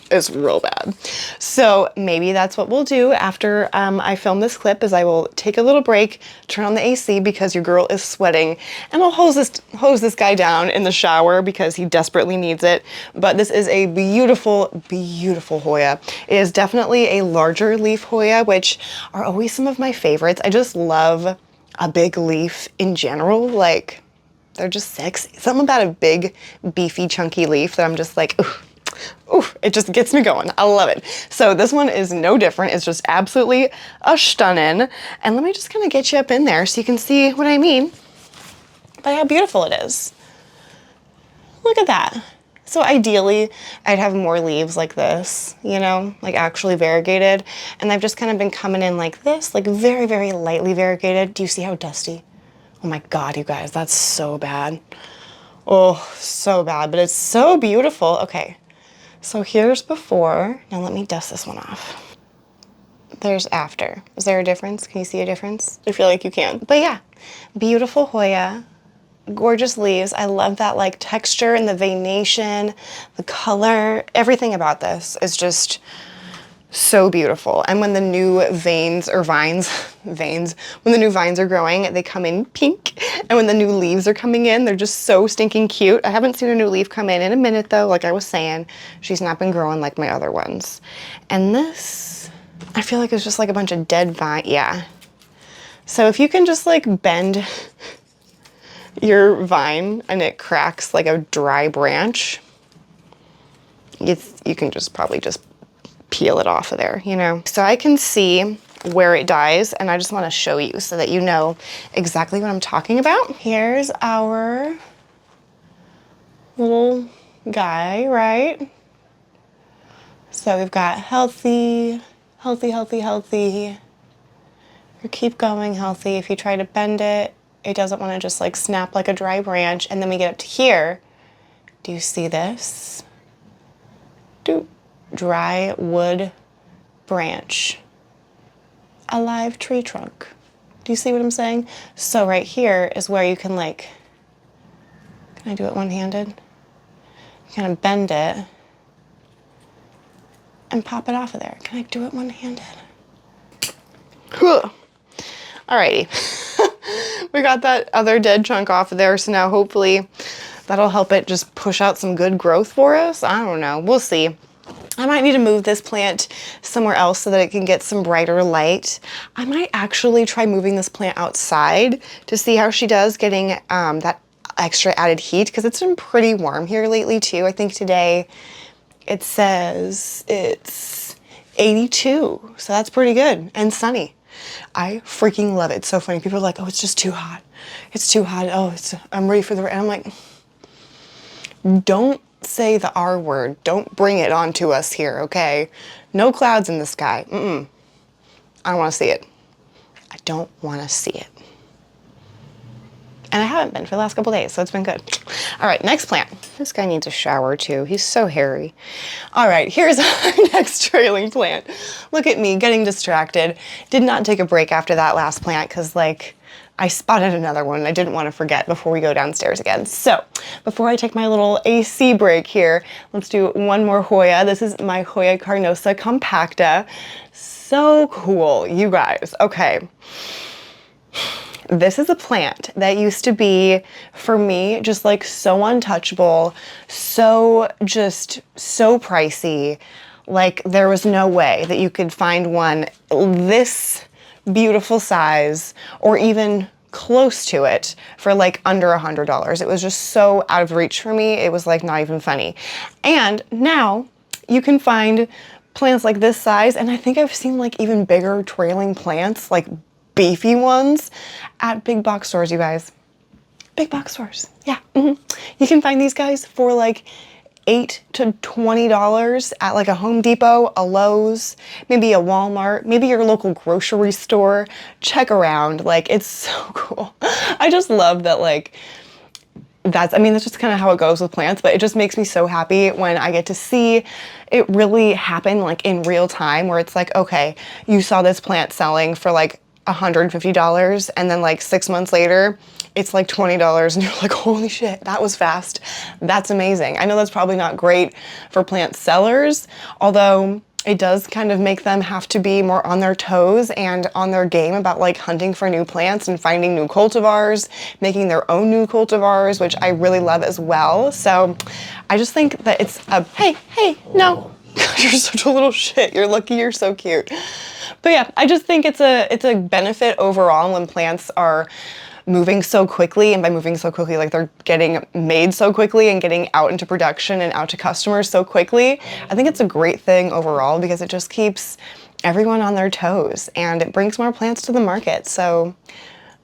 it's real bad. So maybe that's what we'll do after I film this clip is I will take a little break, turn on the AC because your girl is sweating, and I'll hose this guy down in the shower because he desperately needs it. But this is a beautiful, beautiful Hoya. It is definitely a larger leaf Hoya, which are always some of my favorites. I just love a big leaf in general. Like, they're just sexy. Something about a big, beefy, chunky leaf that I'm just like, ooh. Ooh, it just gets me going. I love it. So this one is no different. It's just absolutely a stunning. And let me just kind of get you up in there so you can see what I mean by how beautiful it is. Look at that. So ideally, I'd have more leaves like this, you know, like actually variegated. And I've just kind of been coming in like this, like very, very lightly variegated. Do you see how dusty? Oh my God, you guys, that's so bad. Oh, so bad, but it's so beautiful. Okay. So here's before. Now let me dust this one off. There's after. Is there a difference? Can you see a difference? I feel like you can. But yeah, beautiful Hoya, gorgeous leaves. I love that like texture and the veination, the color, everything about this is just so beautiful. And when the new veins or vines, when the new vines are growing, they come in pink. And when the new leaves are coming in, they're just so stinking cute. I haven't seen a new leaf come in a minute though. Like I was saying, she's not been growing like my other ones. And this, I feel like it's just like a bunch of dead vine. Yeah. So if you can just like bend your vine and it cracks like a dry branch, you can just probably just peel it off of there, you know? So I can see where it dies, and I just want to show you so that you know exactly what I'm talking about. Here's our little guy, right? So we've got healthy, healthy, healthy, healthy. You keep going healthy. If you try to bend it, it doesn't want to just like snap like a dry branch. And then we get up to here. Do you see this? Dry wood branch. A live tree trunk. Do you see what I'm saying? So right here is where you can like, can I do it one-handed? Kind of bend it and pop it off of there. Can I do it one-handed? Alrighty. We got that other dead chunk off of there, so now hopefully that'll help it just push out some good growth for us. I don't know, we'll see. I might need to move this plant somewhere else so that it can get some brighter light. I might actually try moving this plant outside to see how she does getting that extra added heat, because it's been pretty warm here lately too. I think today it says it's 82, so that's pretty good, and sunny. I freaking love it. It's so funny. People are like, oh, it's just too hot. It's too hot. Oh, I'm ready for the rain. I'm like, don't say the R word. Don't bring it onto us here, okay? No clouds in the sky. I don't want to see it. I don't want to see it. And I haven't been for the last couple days, so it's been good. All right, next plant. This guy needs a shower too. He's so hairy. All right, here's our next trailing plant. Look at me getting distracted. Did not take a break after that last plant because like I spotted another one and I didn't want to forget before we go downstairs again. So before I take my little AC break here, let's do one more Hoya. This is my Hoya carnosa compacta. So cool, you guys. Okay. This is a plant that used to be, for me, just like so untouchable, so pricey. Like there was no way that you could find one this beautiful size or even close to it for like under $100. It was just so out of reach for me. It was like not even funny. And now you can find plants like this size, and I think I've seen like even bigger trailing plants, like beefy ones at big box stores, you guys. Big box stores, yeah. You can find these guys for like $8 to $20 at like a Home Depot, a Lowe's, maybe a Walmart, maybe your local grocery store. Check around, like it's so cool. I just love that like that's just kind of how it goes with plants, but it just makes me so happy when I get to see it really happen like in real time, where it's like, okay, you saw this plant selling for like $150 and then like 6 months later it's like $20 and you're like, holy shit, that was fast. That's amazing. I know that's probably not great for plant sellers, although it does kind of make them have to be more on their toes and on their game about like hunting for new plants and finding new cultivars, making their own new cultivars, which I really love as well. So I just think that it's a, hey, no. You're such a little shit. You're lucky you're so cute. But yeah, I just think it's a benefit overall when plants are moving so quickly, and by moving so quickly, like they're getting made so quickly and getting out into production and out to customers so quickly. I think it's a great thing overall because it just keeps everyone on their toes and it brings more plants to the market. So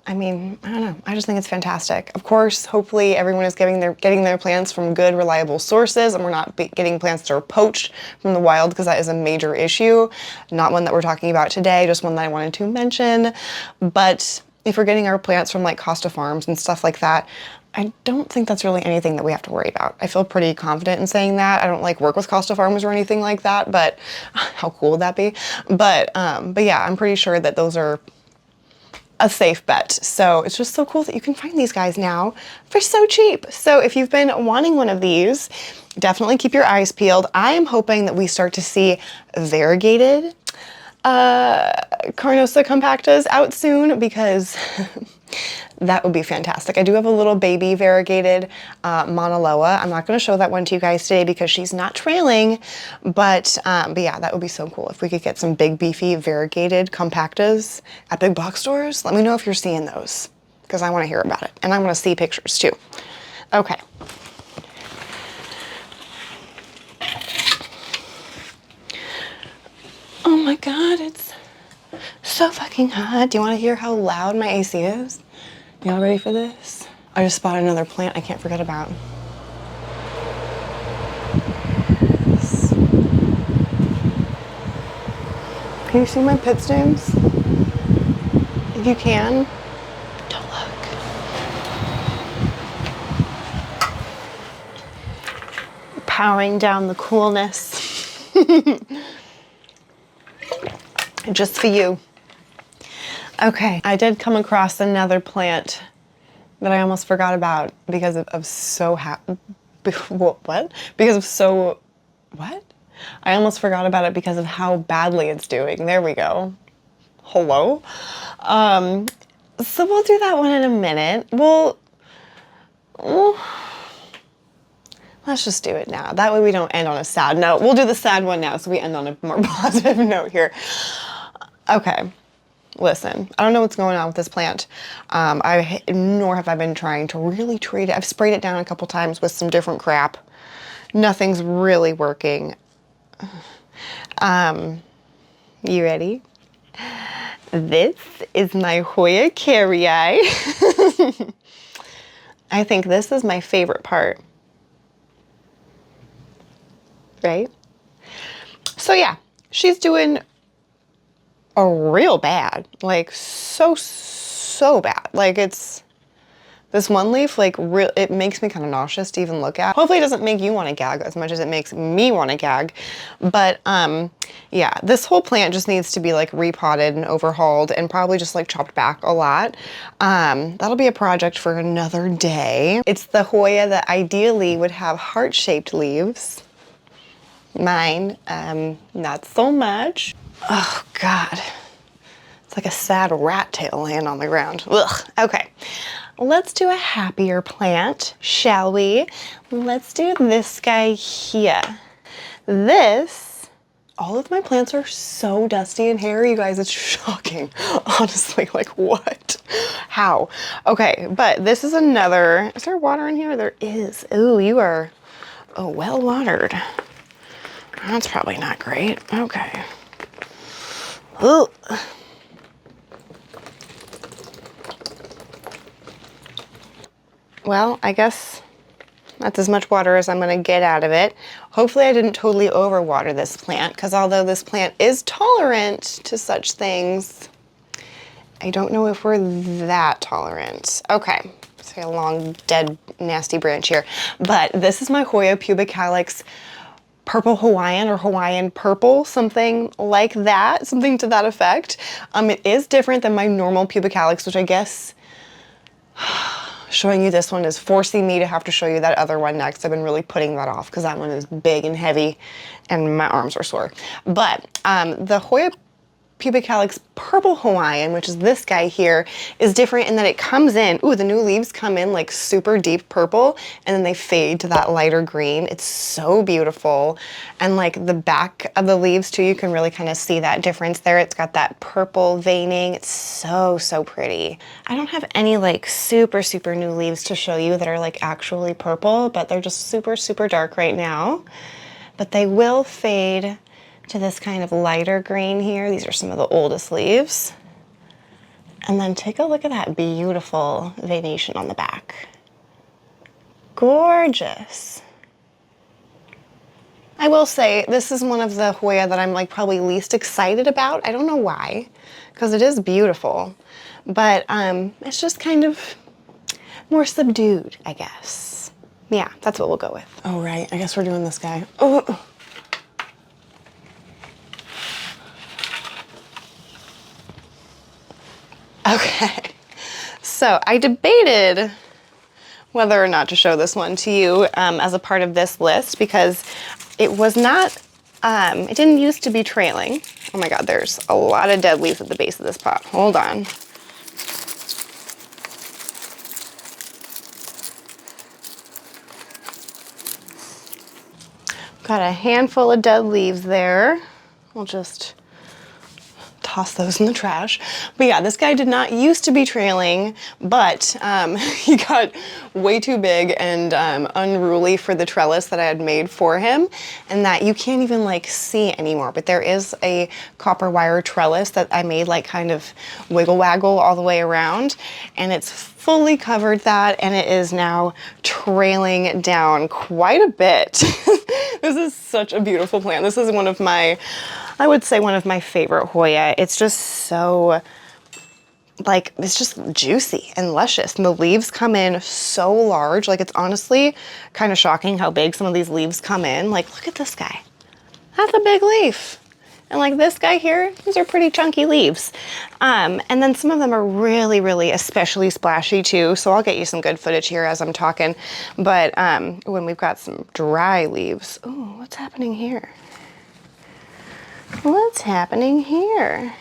I mean, I don't know. I just think it's fantastic. Of course, hopefully everyone is getting their plants from good, reliable sources, and we're not getting plants that are poached from the wild, because that is a major issue. Not one that we're talking about today, just one that I wanted to mention. But if we're getting our plants from like Costa Farms and stuff like that, I don't think that's really anything that we have to worry about. I feel pretty confident in saying that. I don't like work with Costa Farms or anything like that, but how cool would that be? But yeah, I'm pretty sure that those are a safe bet. So it's just so cool that you can find these guys now for so cheap. So if you've been wanting one of these, definitely keep your eyes peeled. I am hoping that we start to see variegated Carnosa compactas out soon, because that would be fantastic. I do have a little baby variegated Monaloa. I'm not going to show that one to you guys today because she's not trailing, but yeah, that would be so cool if we could get some big beefy variegated compactas at big box stores. Let me know if you're seeing those, because I want to hear about it, and I want to see pictures too. Okay. Oh my God, it's so fucking hot. Do you want to hear how loud my AC is? Y'all ready for this? I just spotted another plant I can't forget about. Can you see my pit stains? If you can, don't look. Powering down the coolness. Just for you. Okay, I did come across another plant that I almost forgot about because of so what? Because of so what? I almost forgot about it because of how badly it's doing. There we go. Hello? So we'll do that one in a minute. Let's just do it now. That way we don't end on a sad note. We'll do the sad one now so we end on a more positive note here. Okay. Listen, I don't know what's going on with this plant. Nor have I been trying to really treat it. I've sprayed it down a couple times with some different crap. Nothing's really working. You ready? This is my Hoya carrii. I think this is my favorite part. Right? So yeah, she's doing a real bad, like so bad. Like it's this one leaf, like it makes me kind of nauseous to even look at. Hopefully it doesn't make you want to gag as much as it makes me want to gag. But yeah, this whole plant just needs to be like repotted and overhauled and probably just like chopped back a lot. That'll be a project for another day. It's the Hoya that ideally would have heart-shaped leaves. Mine, not so much. Oh God, it's like a sad rat tail laying on the ground. Ugh, okay. Let's do a happier plant, shall we? Let's do this guy here. All of my plants are so dusty and hairy, you guys, it's shocking. Honestly, like what? How? Okay, but this is another, is there water in here? There is. Ooh, you are well watered. That's probably not great. Okay. Ooh. Well, I guess that's as much water as I'm going to get out of it. Hopefully I didn't totally overwater this plant, because although this plant is tolerant to such things, I don't know if we're that tolerant. Okay, say a long, dead, nasty branch here. But this is my Hoya pubicalyx purple Hawaiian or Hawaiian purple, something like that, something to that effect. It is different than my normal pubicalyx, which I guess showing you this one is forcing me to have to show you that other one next. I've been really putting that off because that one is big and heavy and my arms are sore. But the Hoya pubicalyx purple Hawaiian, which is this guy here, is different in that it comes in, ooh, the new leaves come in like super deep purple and then they fade to that lighter green. It's so beautiful. And like the back of the leaves too, you can really kind of see that difference there. It's got that purple veining. It's so pretty. I don't have any like super new leaves to show you that are like actually purple, but they're just super dark right now. But they will fade to this kind of lighter green here. These are some of the oldest leaves. And then take a look at that beautiful veination on the back. Gorgeous. I will say this is one of the Hoya that I'm like probably least excited about. I don't know why, because it is beautiful, but it's just kind of more subdued, I guess. Yeah, that's what we'll go with. Oh, right, I guess we're doing this guy. Oh. Okay, so I debated whether or not to show this one to you as a part of this list because it was not, it didn't used to be trailing. Oh my God, there's a lot of dead leaves at the base of this pot. Hold on. Got a handful of dead leaves there. We'll just toss those in the trash. But yeah, this guy did not used to be trailing, but he got way too big and unruly for the trellis that I had made for him, and that you can't even like see anymore. But there is a copper wire trellis that I made like kind of wiggle waggle all the way around, and it's fully covered that, and it is now trailing down quite a bit. This is such a beautiful plant. This is one of my, I would say one of my favorite Hoya. It's just so, like, it's just juicy and luscious. And the leaves come in so large. Like, it's honestly kind of shocking how big some of these leaves come in. Like, look at this guy. That's a big leaf. And like this guy here, these are pretty chunky leaves. And then some of them are really, really especially splashy too. So I'll get you some good footage here as I'm talking. But when we've got some dry leaves, oh, what's happening here? What's happening here?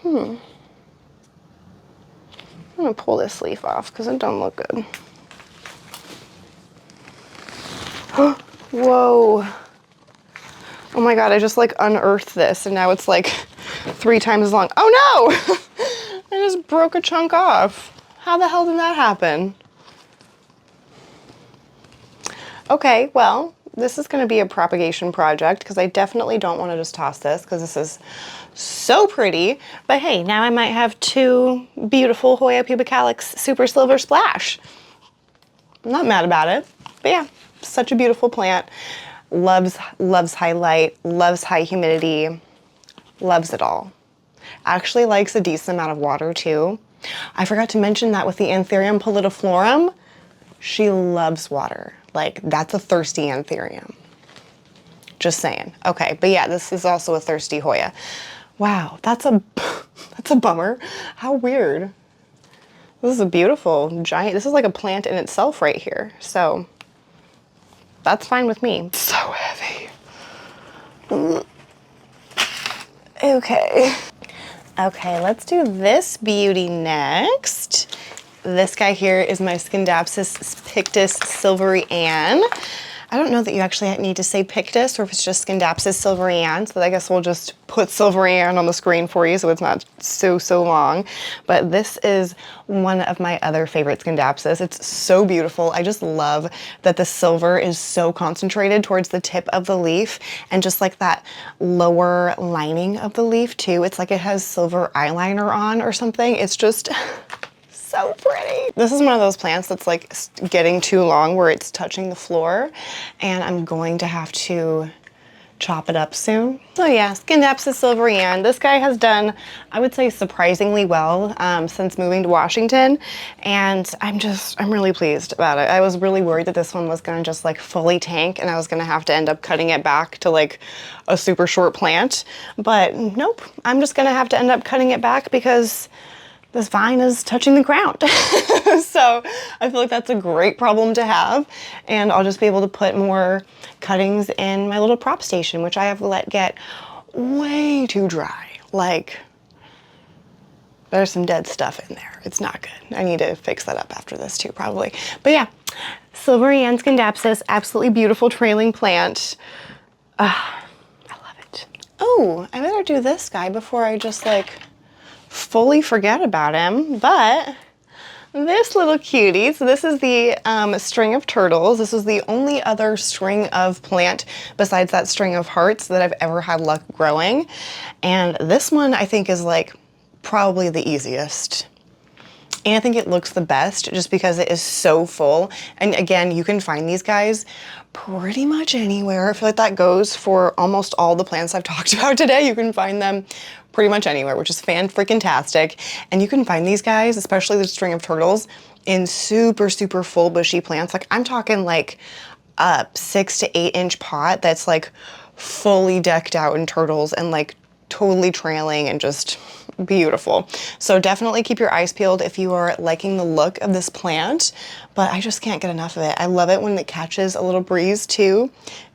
I'm gonna pull this leaf off because it don't look good. Whoa. Oh my God, I just like unearthed this and now it's like 3 times as long. Oh no! I just broke a chunk off. How the hell did that happen? Okay, well, this is gonna be a propagation project because I definitely don't want to just toss this because this is so pretty. But hey, now I might have 2 beautiful Hoya pubicalyx super silver splash. I'm not mad about it, but yeah, such a beautiful plant. Loves high light, loves high humidity, loves it all. Actually likes a decent amount of water too. I forgot to mention that with the Anthurium politiflorum, she loves water. Like that's a thirsty Anthurium. Just saying. Okay, but yeah, this is also a thirsty Hoya. Wow, that's a bummer. How weird. This is a beautiful giant, this is like a plant in itself right here. So that's fine with me. So heavy. Okay. Okay, let's do this beauty next. This guy here is my Scindapsus pictus Silvery Ann. I don't know that you actually need to say pictus or if it's just Scindapsus Silvery Ann, so I guess we'll just put Silvery Ann on the screen for you so it's not so long. But this is one of my other favorite Scindapsus. It's so beautiful. I just love that the silver is so concentrated towards the tip of the leaf and just like that lower lining of the leaf too. It's like it has silver eyeliner on or something. It's just so pretty. This is one of those plants that's like getting too long where it's touching the floor and I'm going to have to chop it up soon. So yeah, Scindapsus Silvery Ann. This guy has done, I would say, surprisingly well since moving to Washington, and I'm really pleased about it. I was really worried that this one was gonna just like fully tank and I was gonna have to end up cutting it back to like a super short plant, but nope, I'm just gonna have to end up cutting it back because this vine is touching the ground. So I feel like that's a great problem to have. And I'll just be able to put more cuttings in my little prop station, which I have let get way too dry. Like, there's some dead stuff in there. It's not good. I need to fix that up after this too, probably. But yeah, Silvery Ann Scindapsus, absolutely beautiful trailing plant. I love it. Oh, I better do this guy before I just like fully forget about him, but this little cutie, so this is the string of turtles. This is the only other string of plant besides that string of hearts that I've ever had luck growing. And this one I think is like probably the easiest. And I think it looks the best just because it is so full. And again, you can find these guys pretty much anywhere. I feel like that goes for almost all the plants I've talked about today. You can find them pretty much anywhere, which is fan-freaking-tastic. And you can find these guys, especially the string of turtles, in super, super full bushy plants. Like I'm talking like a 6 to 8 inch pot that's like fully decked out in turtles and like totally trailing and just beautiful. So definitely keep your eyes peeled if you are liking the look of this plant, but I just can't get enough of it. I love it when it catches a little breeze too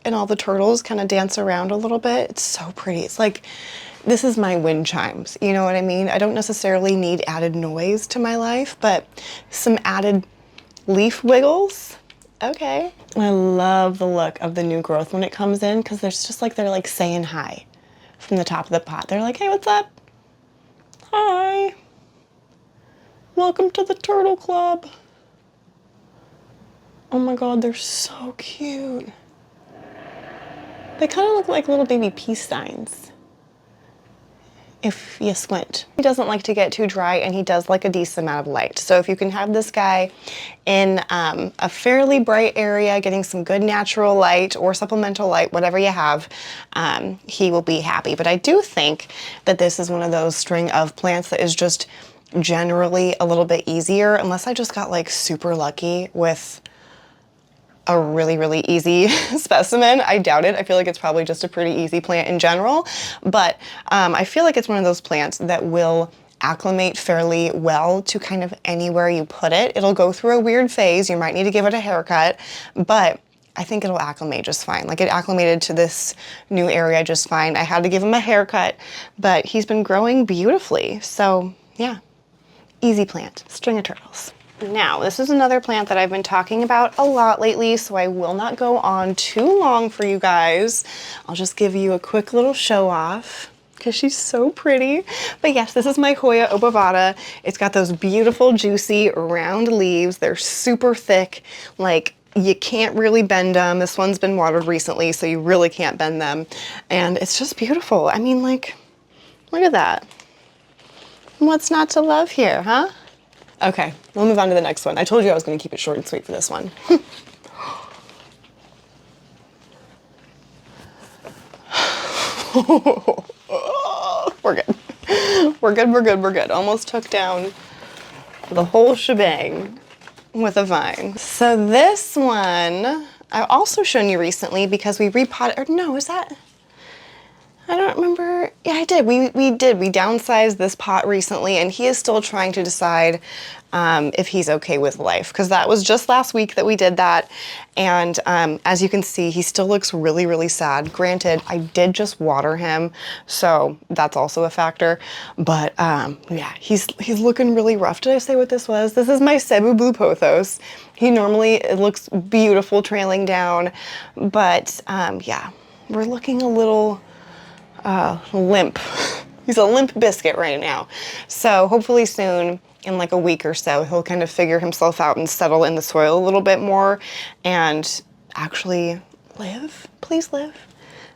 and all the turtles kind of dance around a little bit. It's so pretty. It's like, this is my wind chimes, you know what I mean? I don't necessarily need added noise to my life, but some added leaf wiggles, okay. I love the look of the new growth when it comes in because there's just like, they're like saying hi from the top of the pot. They're like, hey, what's up? Hi. Welcome to the Turtle Club. Oh my God, they're so cute. They kind of look like little baby peace signs if you squint. He doesn't like to get too dry and he does like a decent amount of light. So if you can have this guy in a fairly bright area, getting some good natural light or supplemental light, whatever you have, he will be happy. But I do think that this is one of those string of plants that is just generally a little bit easier, unless I just got like super lucky with a really, really easy specimen. I doubt it. I feel like it's probably just a pretty easy plant in general, but I feel like it's one of those plants that will acclimate fairly well to kind of anywhere you put it. It'll go through a weird phase. You might need to give it a haircut, but I think it'll acclimate just fine. Like, it acclimated to this new area just fine. I had to give him a haircut, but he's been growing beautifully. So yeah, easy plant, string of turtles. Now, this is another plant that I've been talking about a lot lately, so I will not go on too long for you guys. I'll just give you a quick little show off because she's so pretty. But yes, this is my Hoya obovata. It's got those beautiful, juicy, round leaves. They're super thick, like you can't really bend them. This one's been watered recently, so you really can't bend them. And it's just beautiful. I mean, like, look at that. What's not to love here, huh? Okay, we'll move on to the next one. I told you I was going to keep it short and sweet for this one. We're good. We're good, we're good, we're good. Almost took down the whole shebang with a vine. So this one, I've also shown you recently because we repotted, or no, is that? I don't remember. Yeah, I did. We downsized this pot recently, and he is still trying to decide if he's okay with life, because that was just last week that we did that. And as you can see, he still looks really, really sad. Granted, I did just water him, so that's also a factor. But yeah, he's looking really rough. Did I say what this was? This is my Cebu Blue Pothos. He normally, it looks beautiful trailing down, but yeah, we're looking a little limp. He's a limp biscuit right now. So hopefully soon, in like a week or so, he'll kind of figure himself out and settle in the soil a little bit more and actually live. Please live.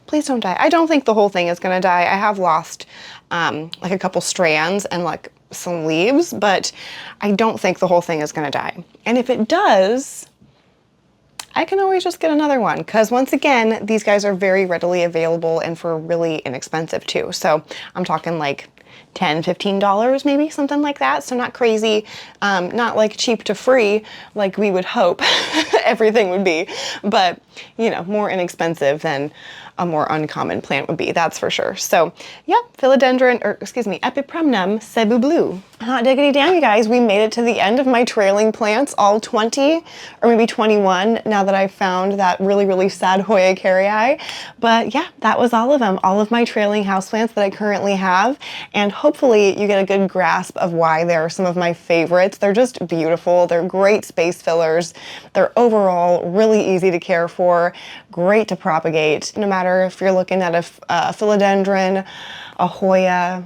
Please don't die. I don't think the whole thing is gonna die. I have lost like a couple strands and like some leaves, but I don't think the whole thing is gonna die. And if it does, I can always just get another one, because once again, these guys are very readily available and for really inexpensive too. So I'm talking like $10, $15 maybe, something like that. So not crazy, not like cheap to free like we would hope everything would be, but you know, more inexpensive than a more uncommon plant would be, that's for sure. So yeah, philodendron, or excuse me, Epipremnum Cebu Blue. Hot diggity damn, you guys, we made it to the end of my trailing plants, all 20 or maybe 21 now that I found that really, really sad Hoya carrii. But yeah, that was all of them, all of my trailing houseplants that I currently have. And hopefully you get a good grasp of why they're some of my favorites. They're just beautiful. They're great space fillers. They're overall really easy to care for, great to propagate, no matter if you're looking at a philodendron, a Hoya,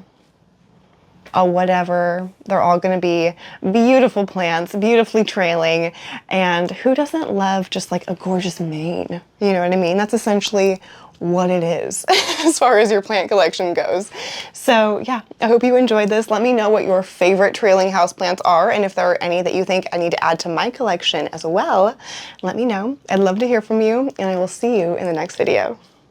a whatever. They're all going to be beautiful plants, beautifully trailing. And who doesn't love just like a gorgeous mane? You know what I mean? That's essentially what it is as far as your plant collection goes. So yeah, I hope you enjoyed this. Let me know what your favorite trailing houseplants are, and if there are any that you think I need to add to my collection as well, let me know. I'd love to hear from you, and I will see you in the next video.